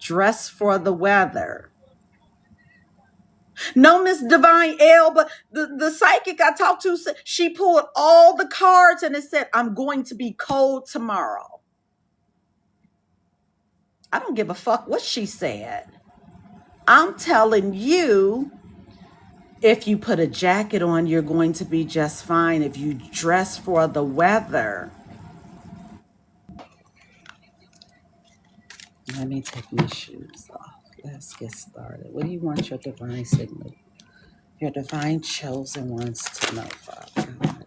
Dress for the weather. No, Miss Divine L, but the psychic I talked to, she pulled all the cards and it said, I'm going to be cold tomorrow. I don't give a fuck what she said. I'm telling you, if you put a jacket on, you're going to be just fine. If you dress for the weather. Let me take my shoes off. Let's get started. What do you want your divine signal? Your divine chosen ones to know, Father God.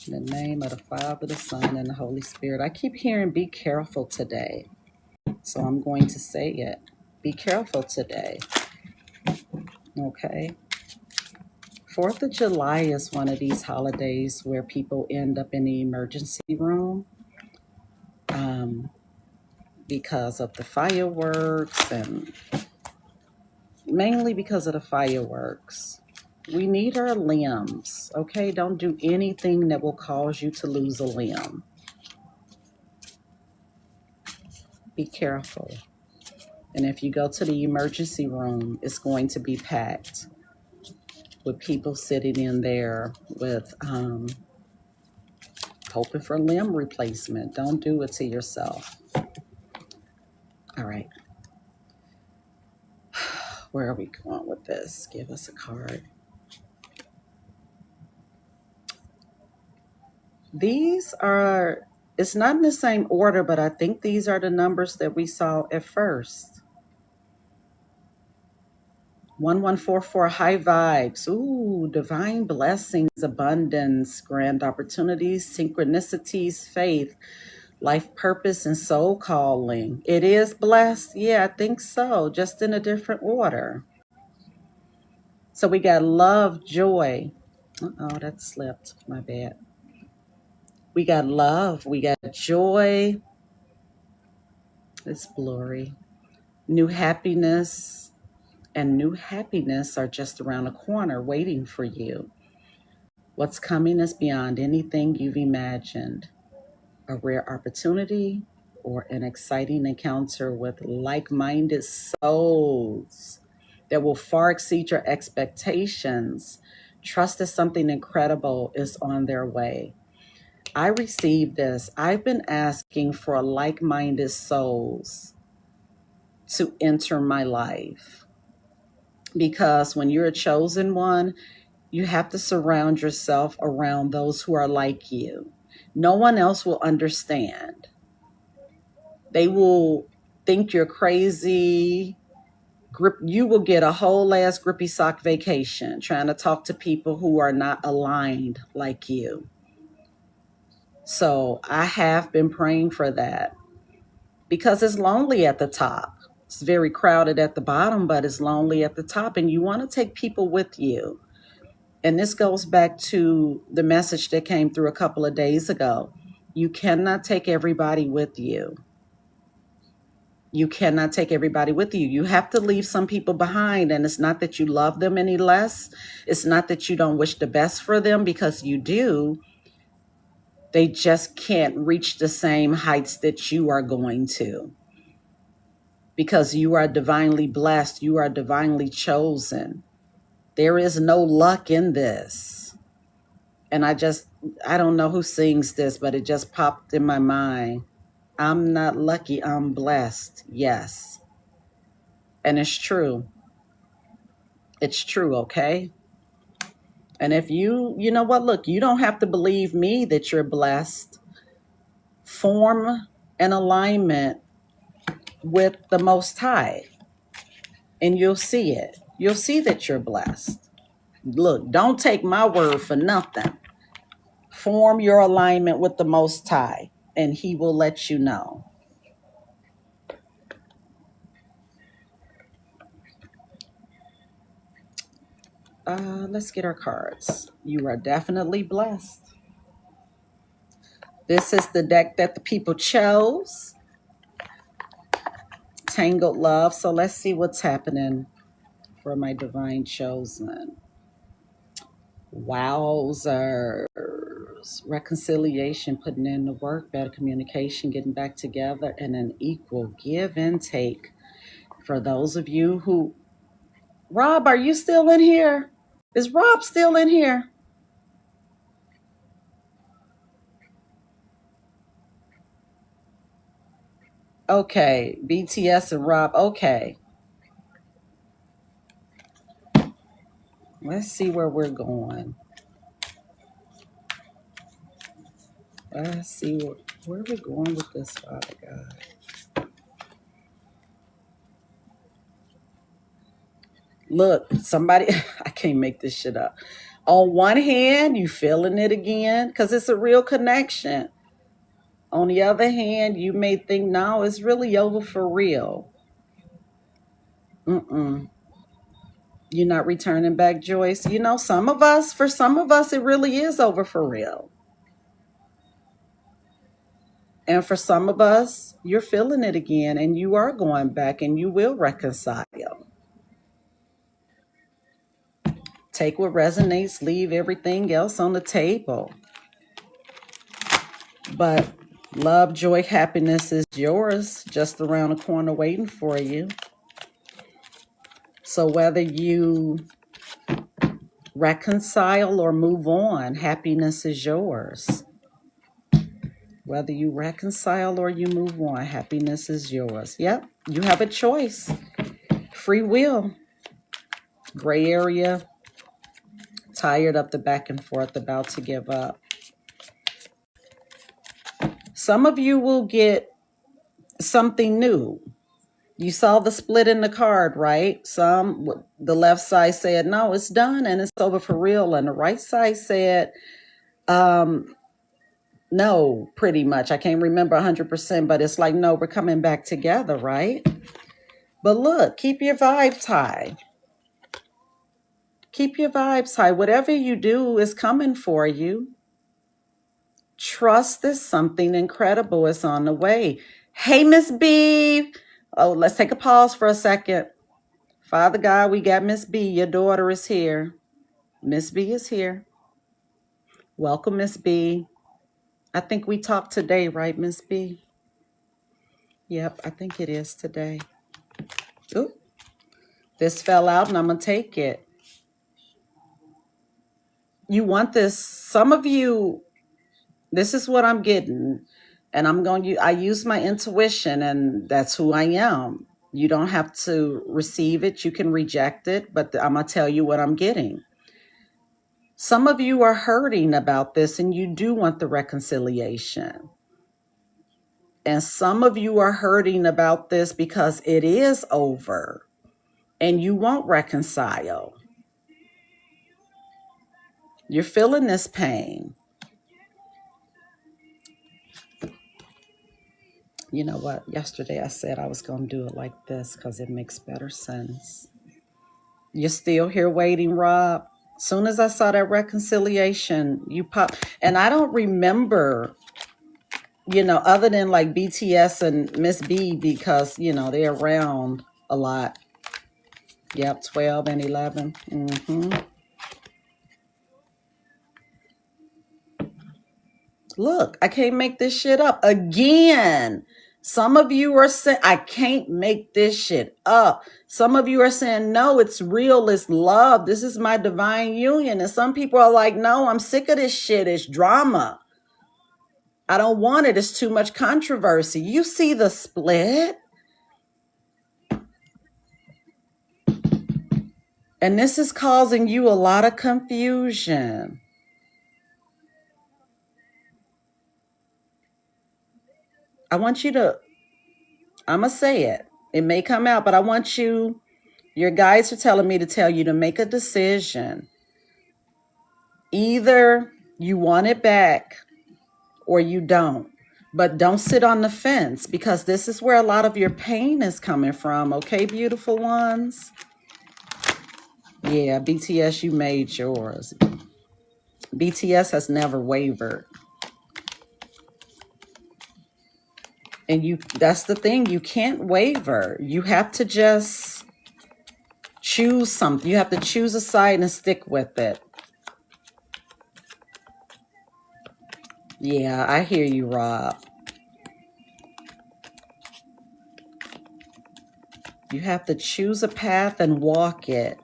In the name of the Father, the Son, and the Holy Spirit. I keep hearing be careful today. So I'm going to say it. Be careful today. Okay? 4th of July is one of these holidays where people end up in the emergency room because of the fireworks and mainly because of the fireworks. We need our limbs, okay? Don't do anything that will cause you to lose a limb. Be careful. And if you go to the emergency room, it's going to be packed with people sitting in there with hoping for limb replacement. Don't do it to yourself. All right. Where are we going with this? Give us a card. These are, it's not in the same order, but I think these are the numbers that we saw at first. 1144, high vibes. Ooh, divine blessings, abundance, grand opportunities, synchronicities, faith, life purpose, and soul calling. It is blessed. Yeah, I think so. Just in a different order. So we got love, joy. Uh-oh, that slipped. My bad. We got love. We got joy. It's blurry. New happiness. And new happiness are just around the corner waiting for you. What's coming is beyond anything you've imagined. A rare opportunity or an exciting encounter with like-minded souls that will far exceed your expectations. Trust that something incredible is on their way. I received this. I've been asking for like-minded souls to enter my life. Because when you're a chosen one, you have to surround yourself around those who are like you. No one else will understand. They will think you're crazy. You will get a whole ass grippy sock vacation trying to talk to people who are not aligned like you. So I have been praying for that because it's lonely at the top. It's very crowded at the bottom, but it's lonely at the top, and you want to take people with you. And this goes back to the message that came through a couple of days ago. You cannot take everybody with you. You cannot take everybody with you. You have to leave some people behind. And it's not that you love them any less. It's not that you don't wish the best for them, because you do. They just can't reach the same heights that you are going to. Because you are divinely blessed. You are divinely chosen. There is no luck in this. And I don't know who sings this, but it just popped in my mind. I'm not lucky, I'm blessed. Yes. And it's true. It's true, okay? And if you know what, look, you don't have to believe me that you're blessed. Form an alignment with the Most High, and you'll see it. You'll see that you're blessed. Look, don't take my word for nothing. Form your alignment with the Most High, and He will let you know. Let's get our cards. You are definitely blessed. This is the deck that the people chose. Tangled Love. So let's see what's happening for my divine chosen. Wowzers. reconciliation, putting in the work, better communication, getting back together, and an equal give and take. For those of you who, Rob, are you still in here? Is Rob still in here? Okay, BTS and Rob. Okay, let's see where we're going. Let's see where we're going with this, Father God. Look, somebody, I can't make this shit up. On one hand, you feeling it again because it's a real connection. On the other hand, you may think, no, it's really over for real. Mm-mm. You're not returning back, Joyce. You know, for some of us, it really is over for real. And for some of us, you're feeling it again and you are going back and you will reconcile. Take what resonates, leave everything else on the table. But love, joy, happiness is yours, just around the corner waiting for you. So whether you reconcile or move on, happiness is yours. Whether you reconcile or you move on, happiness is yours. Yep, you have a choice. Free will. Gray area. Tired of the back and forth, about to give up. Some of you will get something new. You saw the split in the card, right? The left side said, no, it's done and it's over for real. And the right side said, no, pretty much. I can't remember 100%, but it's like, no, we're coming back together, right? But look, keep your vibes high. Keep your vibes high. Whatever you do is coming for you. Trust that something incredible is on the way. Hey, Miss B. Oh, let's take a pause for a second. Father God, we got Miss B. Your daughter is here. Miss B is here. Welcome, Miss B. I think we talked today, right, Miss B? Yep, I think it is today. Ooh, this fell out and I'm going to take it. You want this. Some of you, this is what I'm getting. And I use my intuition and that's who I am. You don't have to receive it. You can reject it, but I'm going to tell you what I'm getting. Some of you are hurting about this and you do want the reconciliation. And some of you are hurting about this because it is over and you won't reconcile. You're feeling this pain. You know what? Yesterday I said I was going to do it like this because it makes better sense. You're still here waiting, Rob? Soon as I saw that reconciliation, you pop. And I don't remember, other than like BTS and Miss B because, they're around a lot. Yep, 12 and 11. Look, I can't make this shit up again. Some of you are saying, I can't make this shit up. Some of you are saying, no, it's real. It's love. This is my divine union. And some people are like, no, I'm sick of this shit. It's drama. I don't want it. It's too much controversy. You see the split? And this is causing you a lot of confusion. I want you to, I'm going to say it. It may come out, but I want you, your guides are telling me to tell you to make a decision. Either you want it back or you don't. But don't sit on the fence because this is where a lot of your pain is coming from. Okay, beautiful ones? Yeah, BTS, you made yours. BTS has never wavered. And that's the thing, you can't waver. You have to just choose something. You have to choose a side and stick with it. Yeah, I hear you, Rob. You have to choose a path and walk it.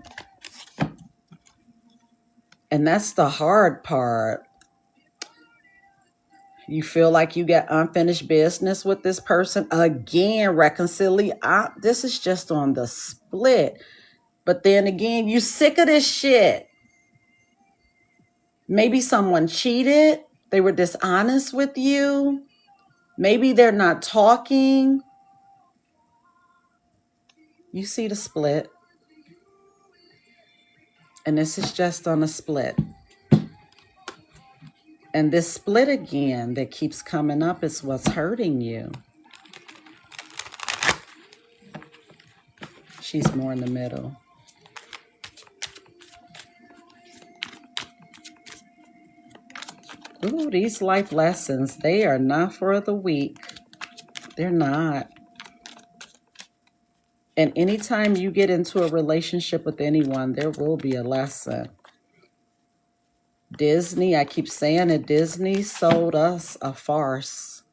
And that's the hard part. You feel like you got unfinished business with this person. Again, reconciliation. This is just on the split. But then again, you sick of this shit. Maybe someone cheated. They were dishonest with you. Maybe they're not talking. You see the split. And this is just on a split. And this split again that keeps coming up is what's hurting you. She's more in the middle. Ooh, these life lessons, they are not for the weak. They're not. And anytime you get into a relationship with anyone, there will be a lesson. Disney, I keep saying it, Disney sold us a farce.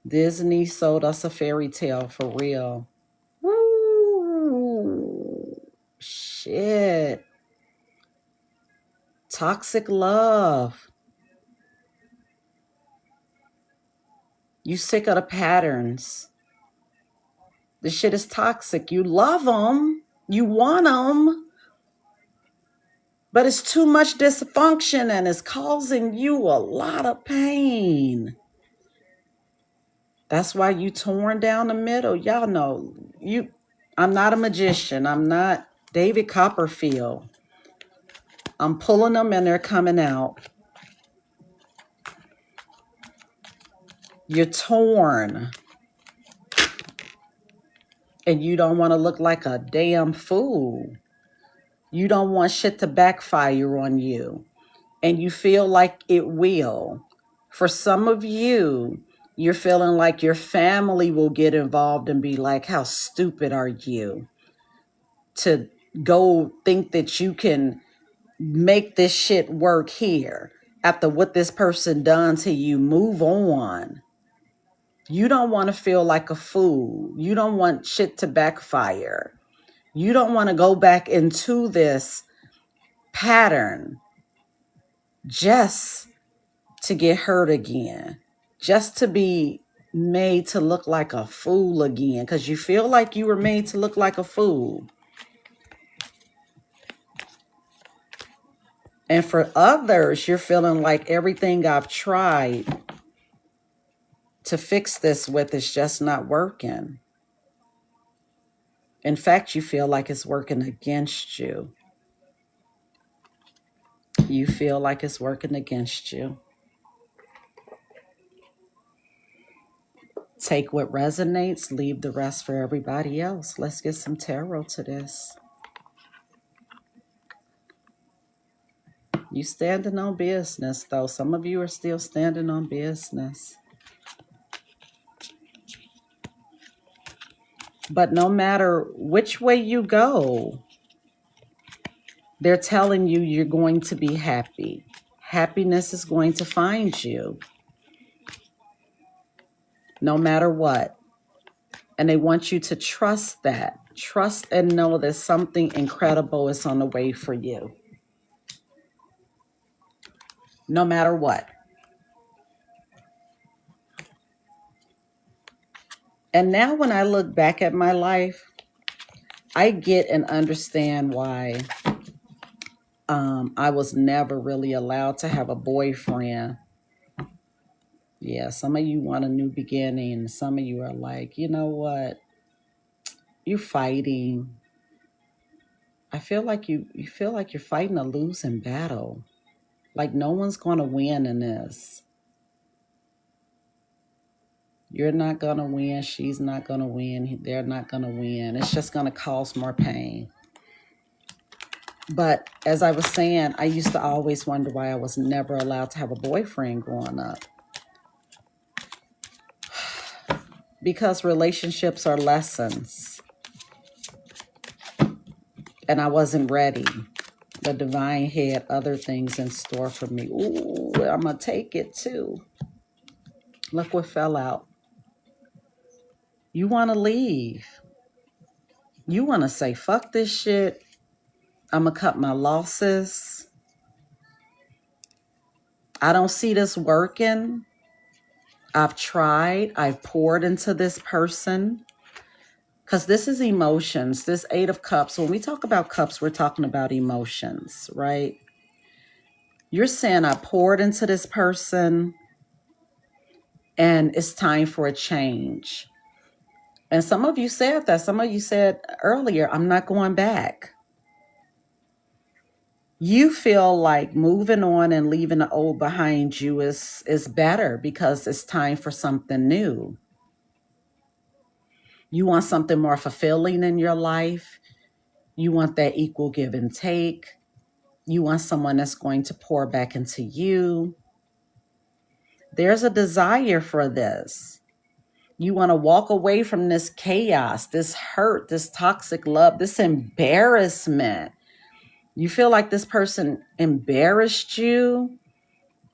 Disney sold us a fairy tale for real. Woo! Shit. Toxic love. You sick of the patterns. This shit is toxic. You love them. You want them. But it's too much dysfunction and it's causing you a lot of pain. That's why you torn down the middle. Y'all know, I'm not a magician. I'm not David Copperfield. I'm pulling them and they're coming out. You're torn. And you don't want to look like a damn fool. You don't want shit to backfire on you. And you feel like it will. For some of you, you're feeling like your family will get involved and be like, how stupid are you to go think that you can make this shit work here after what this person done to you? Move on. You don't want to feel like a fool. You don't want shit to backfire. You don't want to go back into this pattern just to get hurt again, just to be made to look like a fool again, because you feel like you were made to look like a fool. And for others, you're feeling like everything I've tried to fix this with is just not working. In fact, you feel like it's working against you. You feel like it's working against you. Take what resonates, leave the rest for everybody else. Let's get some tarot to this. You standing on business, though. Some of you are still standing on business. But no matter which way you go, they're telling you you're going to be happy. Happiness is going to find you. No matter what. And they want you to trust that. Trust and know that something incredible is on the way for you. No matter what. And now when I look back at my life, I get and understand why I was never really allowed to have a boyfriend. Yeah, some of you want a new beginning. Some of you are like, you know what? You're fighting. I feel like you feel like you're fighting a losing battle. Like no one's going to win in this. You're not going to win. She's not going to win. They're not going to win. It's just going to cause more pain. But as I was saying, I used to always wonder why I was never allowed to have a boyfriend growing up. Because relationships are lessons. And I wasn't ready. The divine had other things in store for me. Ooh, I'm going to take it too. Look what fell out. You want to leave. You want to say, fuck this shit. I'm going to cut my losses. I don't see this working. I've tried. I've poured into this person. Because this is emotions. This 8 of Cups. When we talk about cups, we're talking about emotions, right? You're saying I poured into this person and it's time for a change. And some of you said that. Some of you said earlier, I'm not going back. You feel like moving on and leaving the old behind you is better because it's time for something new. You want something more fulfilling in your life. You want that equal give and take. You want someone that's going to pour back into you. There's a desire for this. You want to walk away from this chaos, this hurt, this toxic love, this embarrassment. You feel like this person embarrassed you,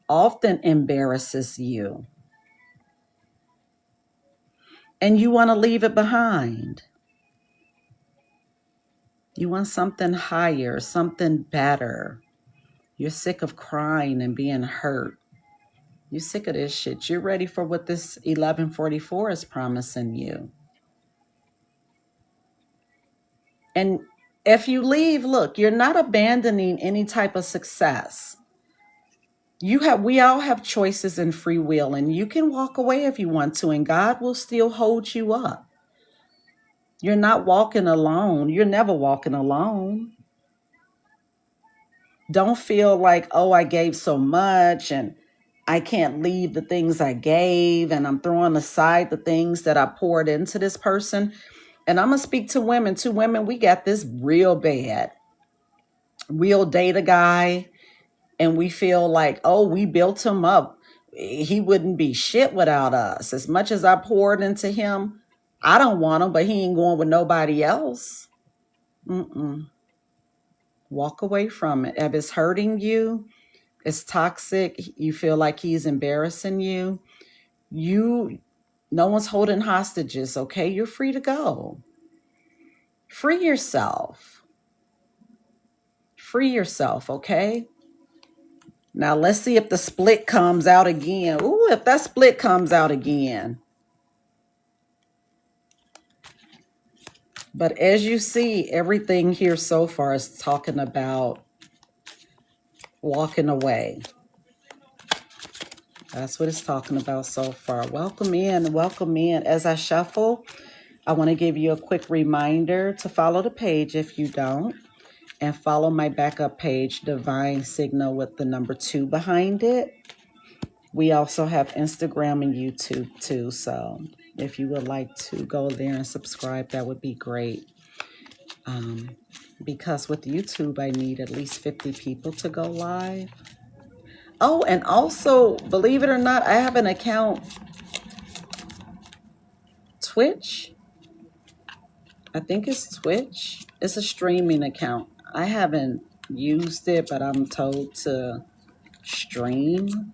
often embarrasses you, and you want to leave it behind. You want something higher, something better. You're sick of crying and being hurt. You're sick of this shit. You're ready for what this 1144 is promising you. And if you leave, look, you're not abandoning any type of success. We all have choices and free will, and you can walk away if you want to, and God will still hold you up. You're not walking alone. You're never walking alone. Don't feel like, oh, I gave so much and I can't leave the things I gave, and I'm throwing aside the things that I poured into this person. And I'm going to speak to women. To women, we got this real bad. We'll date a guy and we feel like, oh, we built him up. He wouldn't be shit without us. As much as I poured into him, I don't want him, but he ain't going with nobody else. Walk away from it. If it's hurting you, it's toxic, you feel like he's embarrassing you, no one's holding hostages, okay? You're free to go. Free yourself. Free yourself, okay? Now let's see if the split comes out again. Ooh, if that split comes out again. But as you see, everything here so far is talking about walking away. That's what it's talking about so far. Welcome in, welcome in. As I shuffle, I want to give you a quick reminder to follow the page if you don't, and follow my backup page, Divine Signal, with the number 2 behind it. We also have Instagram and YouTube too, so if you would like to go there and subscribe, that would be great. Because with YouTube, I need at least 50 people to go live. Oh, and also, believe it or not, I have an account, Twitch. I think it's Twitch. It's a streaming account. I haven't used it, but I'm told to stream.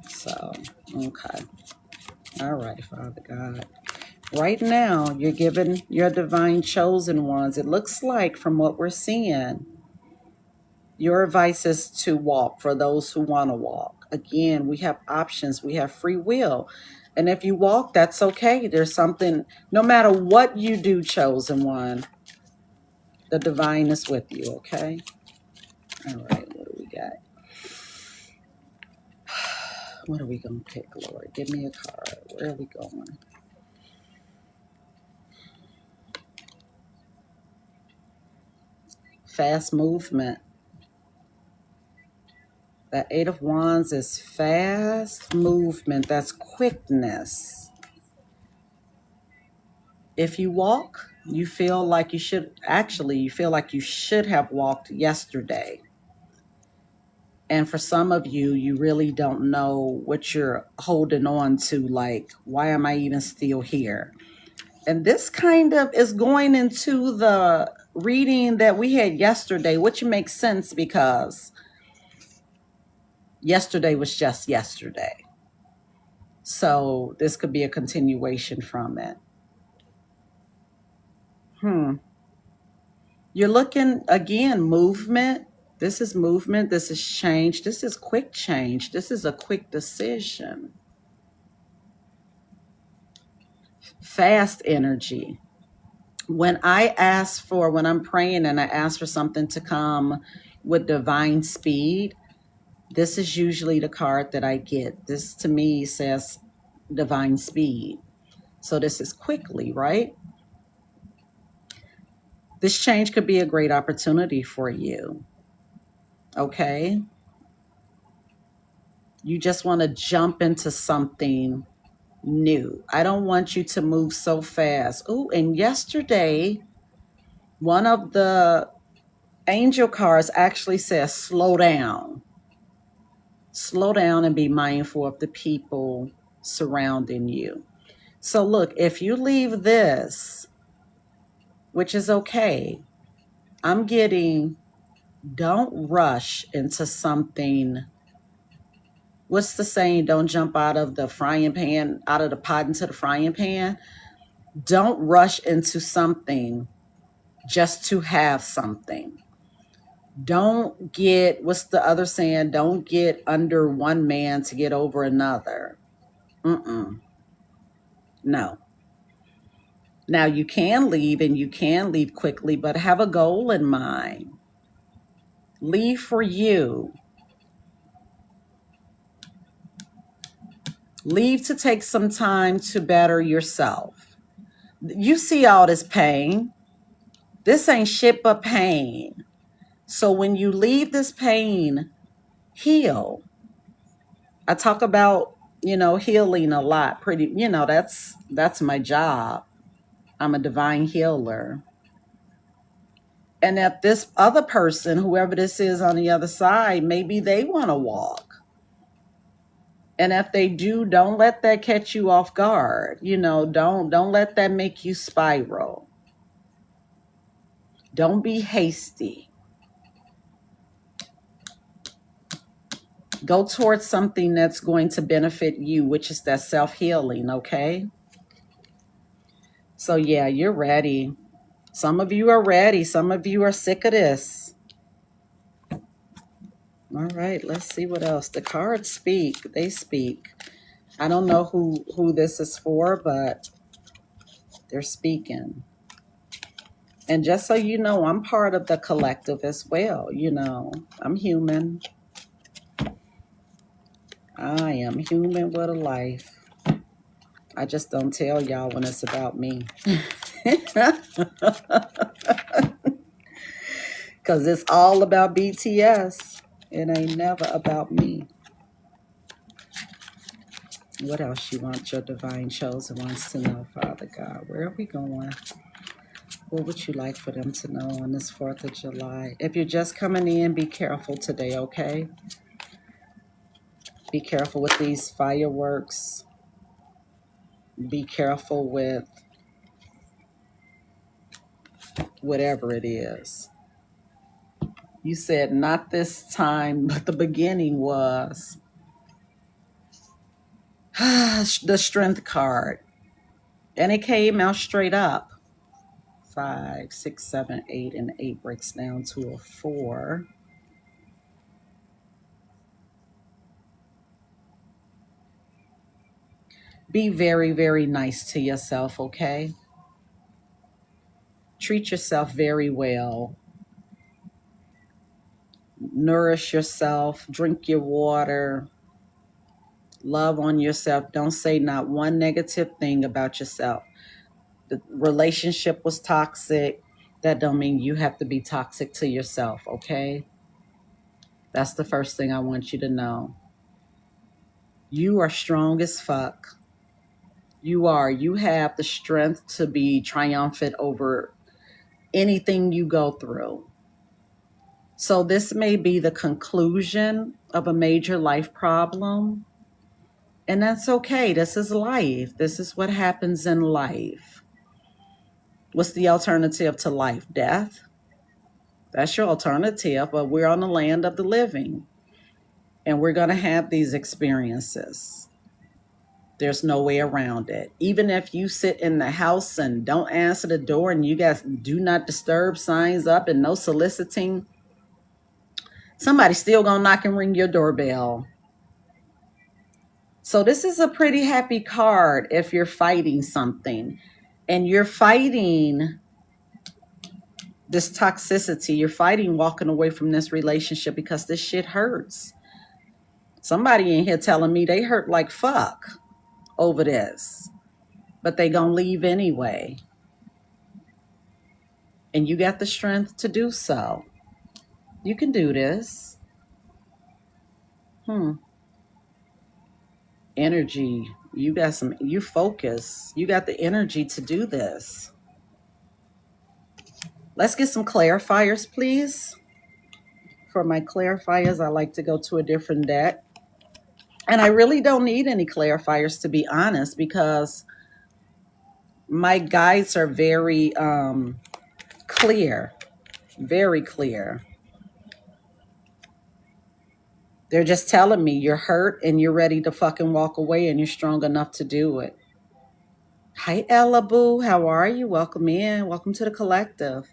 So, okay. All right, Father God. Right now, you're giving your divine chosen ones, it looks like from what we're seeing, your advice is to walk for those who want to walk. Again, we have options. We have free will. And if you walk, that's okay. There's something, no matter what you do, chosen one, the divine is with you, okay? All right, what do we got? What are we going to pick, Lord? Give me a card. Where are we going? Fast movement. That 8 of Wands is fast movement. That's quickness. If you walk, you feel like you should have walked yesterday. And for some of you, you really don't know what you're holding on to. Like, why am I even still here? And this kind of is going into the reading that we had yesterday, which makes sense because Yesterday was just yesterday. So this could be a continuation from it. You're looking again, movement. This is movement. This is change. This is quick change. This is a quick decision. Fast energy. When I'm praying and I ask for something to come with divine speed, this is usually the card that I get. This to me says divine speed. So this is quickly, right? This change could be a great opportunity for you. Okay? You just want to jump into something new. I don't want you to move so fast. Oh, and yesterday, one of the angel cards actually says slow down. Slow down and be mindful of the people surrounding you. So look, if you leave this, which is okay, I'm getting don't rush into something. What's the saying? Don't jump out of the frying pan, out of the pot into the frying pan. Don't rush into something just to have something. Don't get, what's the other saying? Don't get under one man to get over another. No. Now you can leave and you can leave quickly, but have a goal in mind. Leave for you. Leave to take some time to better yourself. You see all this pain. This ain't shit but pain. So when you leave this pain, heal. I talk about, healing a lot. That's my job. I'm a divine healer. And if this other person, whoever this is on the other side, maybe they want to walk. And if they do, don't let that catch you off guard. Don't let that make you spiral. Don't be hasty. Go towards something that's going to benefit you, which is that self-healing, okay? So yeah, you're ready. Some of you are ready. Some of you are sick of this. All right, let's see what else. The cards speak. They speak. I don't know who this is for, but they're speaking. And just so you know, I'm part of the collective as well. I'm human. I am human with a life. I just don't tell y'all when it's about me. Because it's all about BTS. It ain't never about me. What else you want your divine chosen ones to know, Father God? Where are we going? What would you like for them to know on this 4th of July? If you're just coming in, be careful today, okay? Be careful with these fireworks. Be careful with whatever it is. You said not this time, but the beginning was. The strength card. And it came out straight up. 5, 6, 7, 8, and 8 breaks down to a 4. Be very, very nice to yourself, okay? Treat yourself very well. Nourish yourself. Drink your water. Love on yourself. Don't say not one negative thing about yourself. The relationship was toxic. That don't mean you have to be toxic to yourself, okay? That's the first thing I want you to know. You are strong as fuck. You are. You have the strength to be triumphant over anything you go through. So this may be the conclusion of a major life problem. And that's okay. This is life. This is what happens in life. What's the alternative to life? Death? That's your alternative, but we're on the land of the living. And we're going to have these experiences. There's no way around it. Even if you sit in the house and don't answer the door and you got do not disturb signs up and no soliciting, somebody's still going to knock and ring your doorbell. So this is a pretty happy card if you're fighting something. And you're fighting this toxicity. You're fighting walking away from this relationship because this shit hurts. Somebody in here telling me they hurt like fuck over this, but they gonna leave anyway. And you got the strength to do so. You can do this. Energy. You focus. You got the energy to do this. Let's get some clarifiers, please. For my clarifiers, I like to go to a different deck. And I really don't need any clarifiers, to be honest, because my guides are very clear. Very clear. They're just telling me you're hurt and you're ready to fucking walk away and you're strong enough to do it. Hi, Ella Boo. How are you? Welcome in. Welcome to the collective.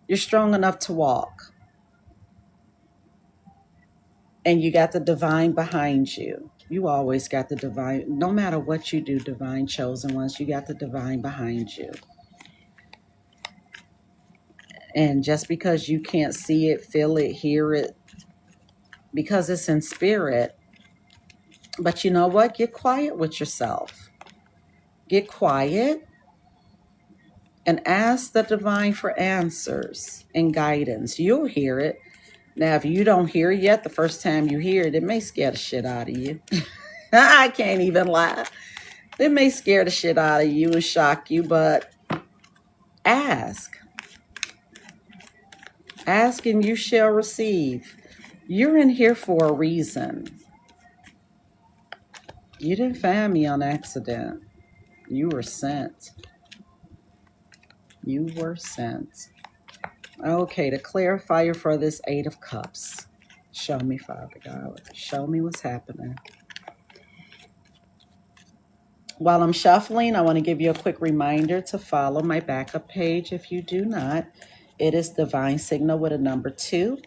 You're strong enough to walk. And you got the divine behind you. You always got the divine. No matter what you do, divine chosen ones, you got the divine behind you. And just because you can't see it, feel it, hear it, because it's in spirit. But you know what? Get quiet with yourself. Get quiet and ask the divine for answers and guidance. You'll hear it. Now, if you don't hear it yet, the first time you hear it, it may scare the shit out of you. I can't even lie. It may scare the shit out of you and shock you, but ask. Ask and you shall receive. You're in here for a reason. You didn't find me on accident. You were sent. You were sent. Okay, the clarifier for this Eight of Cups. Show me, Father God. Show me what's happening. While I'm shuffling, I want to give you a quick reminder to follow my backup page if you do not. It is Divine Signal with a number 2.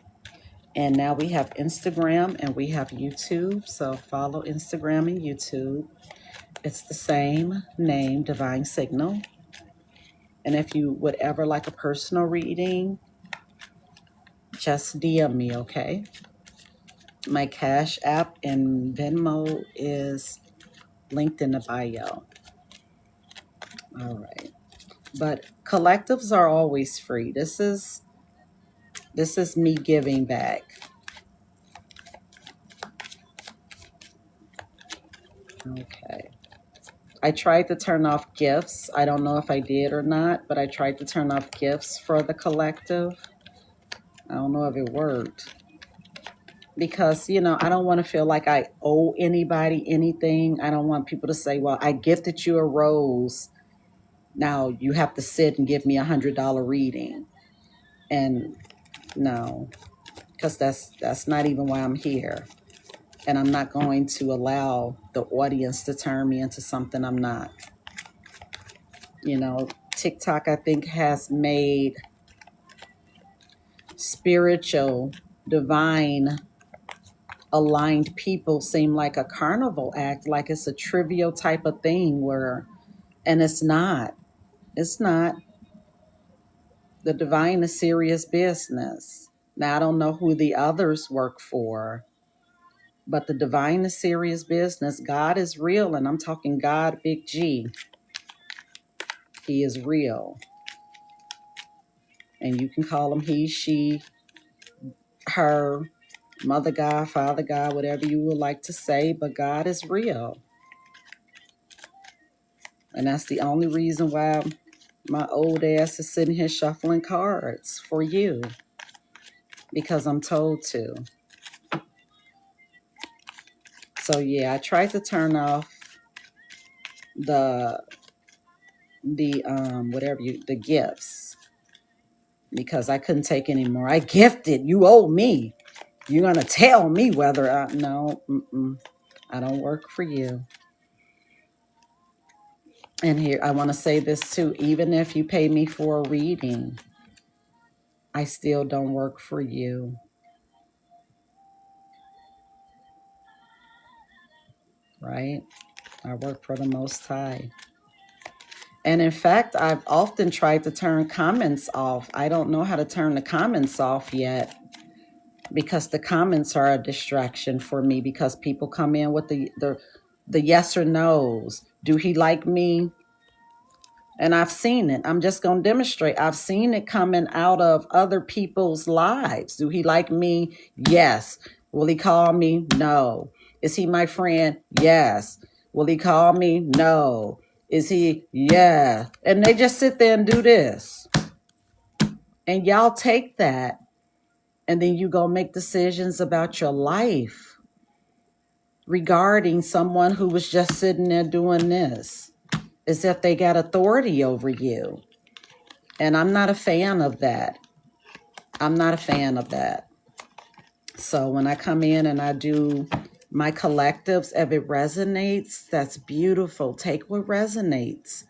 And now we have Instagram and we have YouTube. So follow Instagram and YouTube. It's the same name, Divine Signal. And if you would ever like a personal reading, just DM me, okay? My Cash App and Venmo is linked in the bio. All right. But collectives are always free. This is me giving back. Okay. I tried to turn off gifts. I don't know if I did or not, but I tried to turn off gifts for the collective. I don't know if it worked. Because, I don't want to feel like I owe anybody anything. I don't want people to say, well, I gifted you a rose. Now you have to sit and give me $100 reading. And no, because that's not even why I'm here. And I'm not going to allow the audience to turn me into something I'm not. TikTok, I think, has made spiritual, divine, aligned people seem like a carnival act, like it's a trivial type of thing and it's not. It's not. The divine is serious business. Now, I don't know who the others work for, but the divine is serious business. God is real, and I'm talking God, big G. He is real. And you can call him he, she, her, Mother God, Father God, whatever you would like to say, but God is real. And that's the only reason why my old ass is sitting here shuffling cards for you. Because I'm told to. So yeah, I tried to turn off the gifts because I couldn't take any more. I gifted, you owe me. You're going to tell me whether I... No, I don't work for you. And here, I want to say this too. Even if you pay me for a reading, I still don't work for you. Right? I work for the Most High. And in fact, I've often tried to turn comments off. I don't know how to turn the comments off yet, because the comments are a distraction for me, because people come in with the yes or no's. Do he like me? And I've seen it. I'm just going to demonstrate. I've seen it coming out of other people's lives. Do he like me? Yes. Will he call me? No. Is he my friend? Yes. Will he call me? No. Is he? Yeah. And they just sit there and do this. And y'all take that, and then you go make decisions about your life regarding someone who was just sitting there doing this, as if they got authority over you. And I'm not a fan of that. I'm not a fan of that. So when I come in and I do my collectives, if it resonates, that's beautiful. Take what resonates,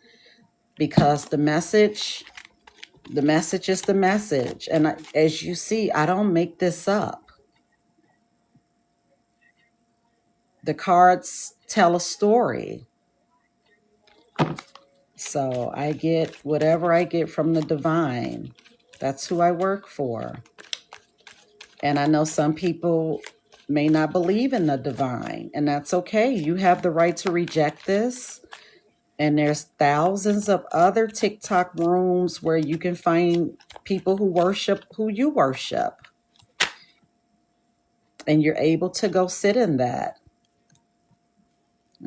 because the message is the message. And as you see, I don't make this up. The cards tell a story. So I get whatever I get from the divine. That's who I work for. And I know some people may not believe in the divine, and that's okay. You have the right to reject this. And there's thousands of other TikTok rooms where you can find people who worship who you worship. And you're able to go sit in that.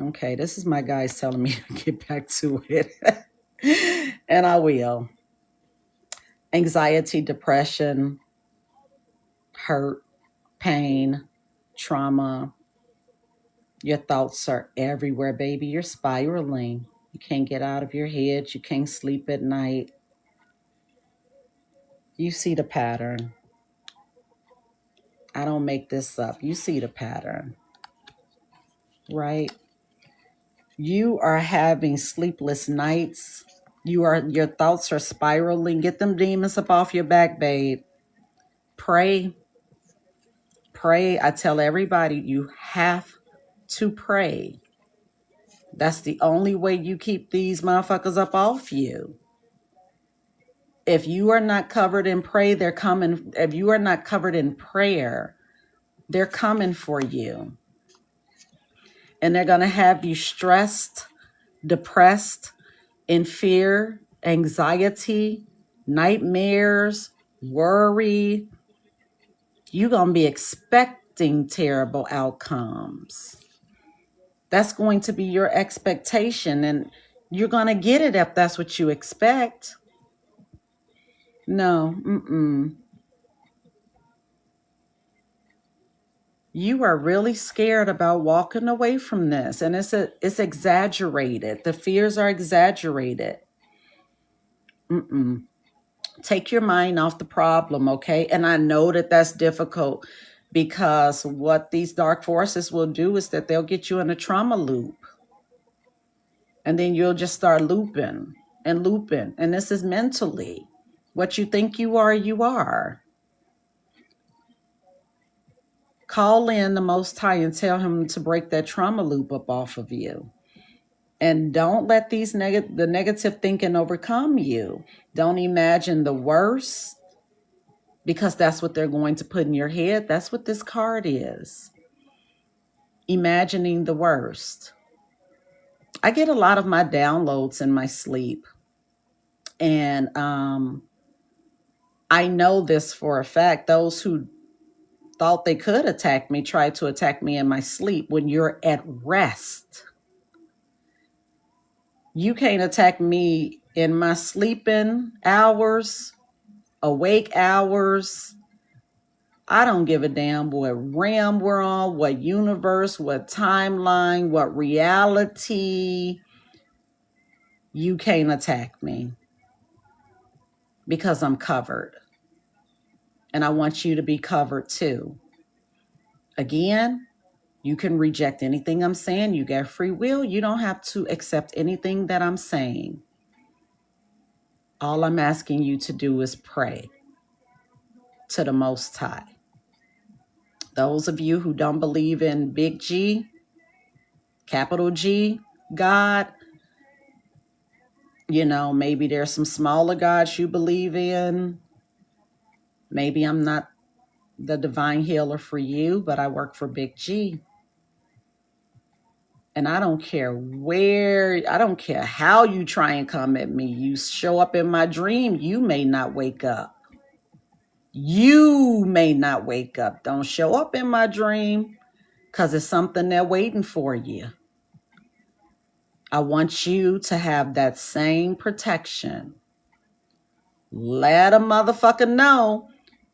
Okay, this is my guys telling me to get back to it. And I will. Anxiety, depression, hurt, pain, trauma. Your thoughts are everywhere, baby. You're spiraling. You can't get out of your head. You can't sleep at night. You see the pattern. I don't make this up. You see the pattern, right? You are having sleepless nights. Your thoughts are spiraling. Get them demons up off your back, babe. Pray. Pray. I tell everybody, you have to pray. That's the only way you keep these motherfuckers up off you. If you are not covered in prayer, they're coming. If you are not covered in prayer, they're coming for you. And they're going to have you stressed, depressed, in fear, anxiety, nightmares, worry. You're going to be expecting terrible outcomes. That's going to be your expectation, and you're going to get it if that's what you expect. No, You are really scared about walking away from this, and it's exaggerated. The fears are exaggerated. Take your mind off the problem, okay? And I know that that's difficult, because what these dark forces will do is that they'll get you in a trauma loop. And then you'll just start looping and looping. And this is mentally. What you think you are, you are. Call in the Most High and tell him to break that trauma loop up off of you. And don't let these the negative thinking overcome you. Don't imagine the worst, because that's what they're going to put in your head. That's what this card is. Imagining the worst. I get a lot of my downloads in my sleep. And I know this for a fact. Those who thought they could attack me tried to attack me in my sleep. When you're at rest, you can't attack me in my sleeping hours, awake hours. I don't give a damn what realm we're on, what universe, what timeline, what reality. You can't attack me, because I'm covered. And I want you to be covered too. Again, you can reject anything I'm saying. You got free will. You don't have to accept anything that I'm saying. All I'm asking you to do is pray to the Most High. Those of you who don't believe in big G, capital G, God, maybe there's some smaller gods you believe in. Maybe I'm not the divine healer for you, but I work for big G. And I don't care how you try and come at me. You show up in my dream, you may not wake up. You may not wake up. Don't show up in my dream because it's something they're waiting for you. I want you to have that same protection. Let a motherfucker know.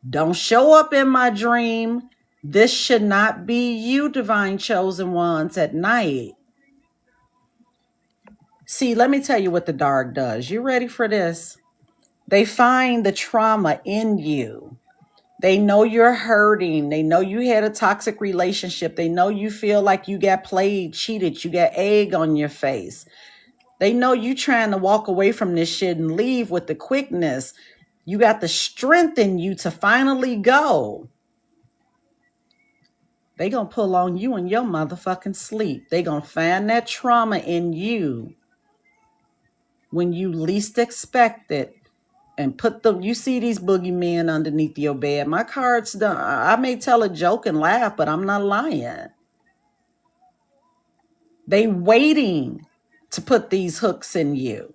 Don't show up in my dream. This should not be you, divine chosen ones, at night. See, let me tell you what the dark does. You ready for this? They find the trauma in you. They know you're hurting. They know you had a toxic relationship. They know you feel like you got played, cheated, you got egg on your face. They know you trying to walk away from this shit and leave with the quickness. You got the strength in you to finally go. They gonna pull on you in your motherfucking sleep. They gonna find that trauma in you when you least expect it. And you see these boogeymen underneath your bed. My cards done. I may tell a joke and laugh, but I'm not lying. They waiting to put these hooks in you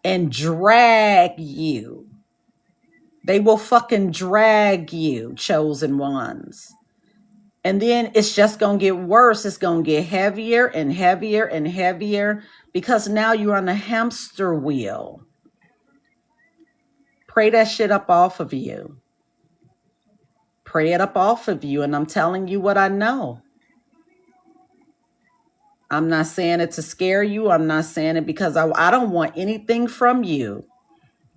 and drag you. They will fucking drag you, chosen ones. And then it's just going to get worse. It's going to get heavier and heavier and heavier because now you're on a hamster wheel. Pray that shit up off of you. Pray it up off of you. And I'm telling you what I know. I'm not saying it to scare you. I'm not saying it because I don't want anything from you.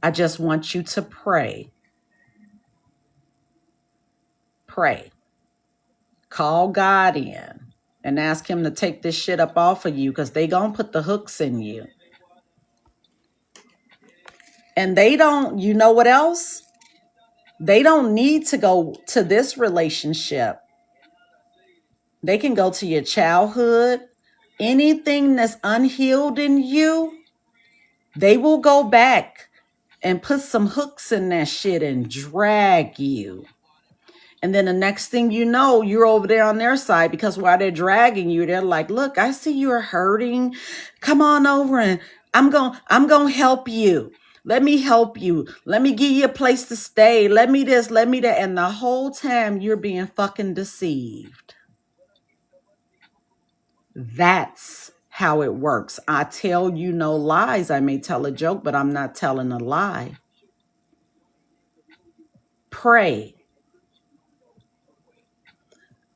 I just want you to pray. Pray. Call God in and ask him to take this shit up off of you because they gonna put the hooks in you. And they don't, you know what else? They don't need to go to this relationship. They can go to your childhood. Anything that's unhealed in you, they will go back and put some hooks in that shit and drag you. And then the next thing you know, you're over there on their side because while they're dragging you, they're like, look, I see you're hurting. Come on over and I'm going to help you. Let me help you. Let me give you a place to stay. Let me this, let me that. And the whole time you're being fucking deceived. That's how it works. I tell you no lies. I may tell a joke, but I'm not telling a lie. Pray.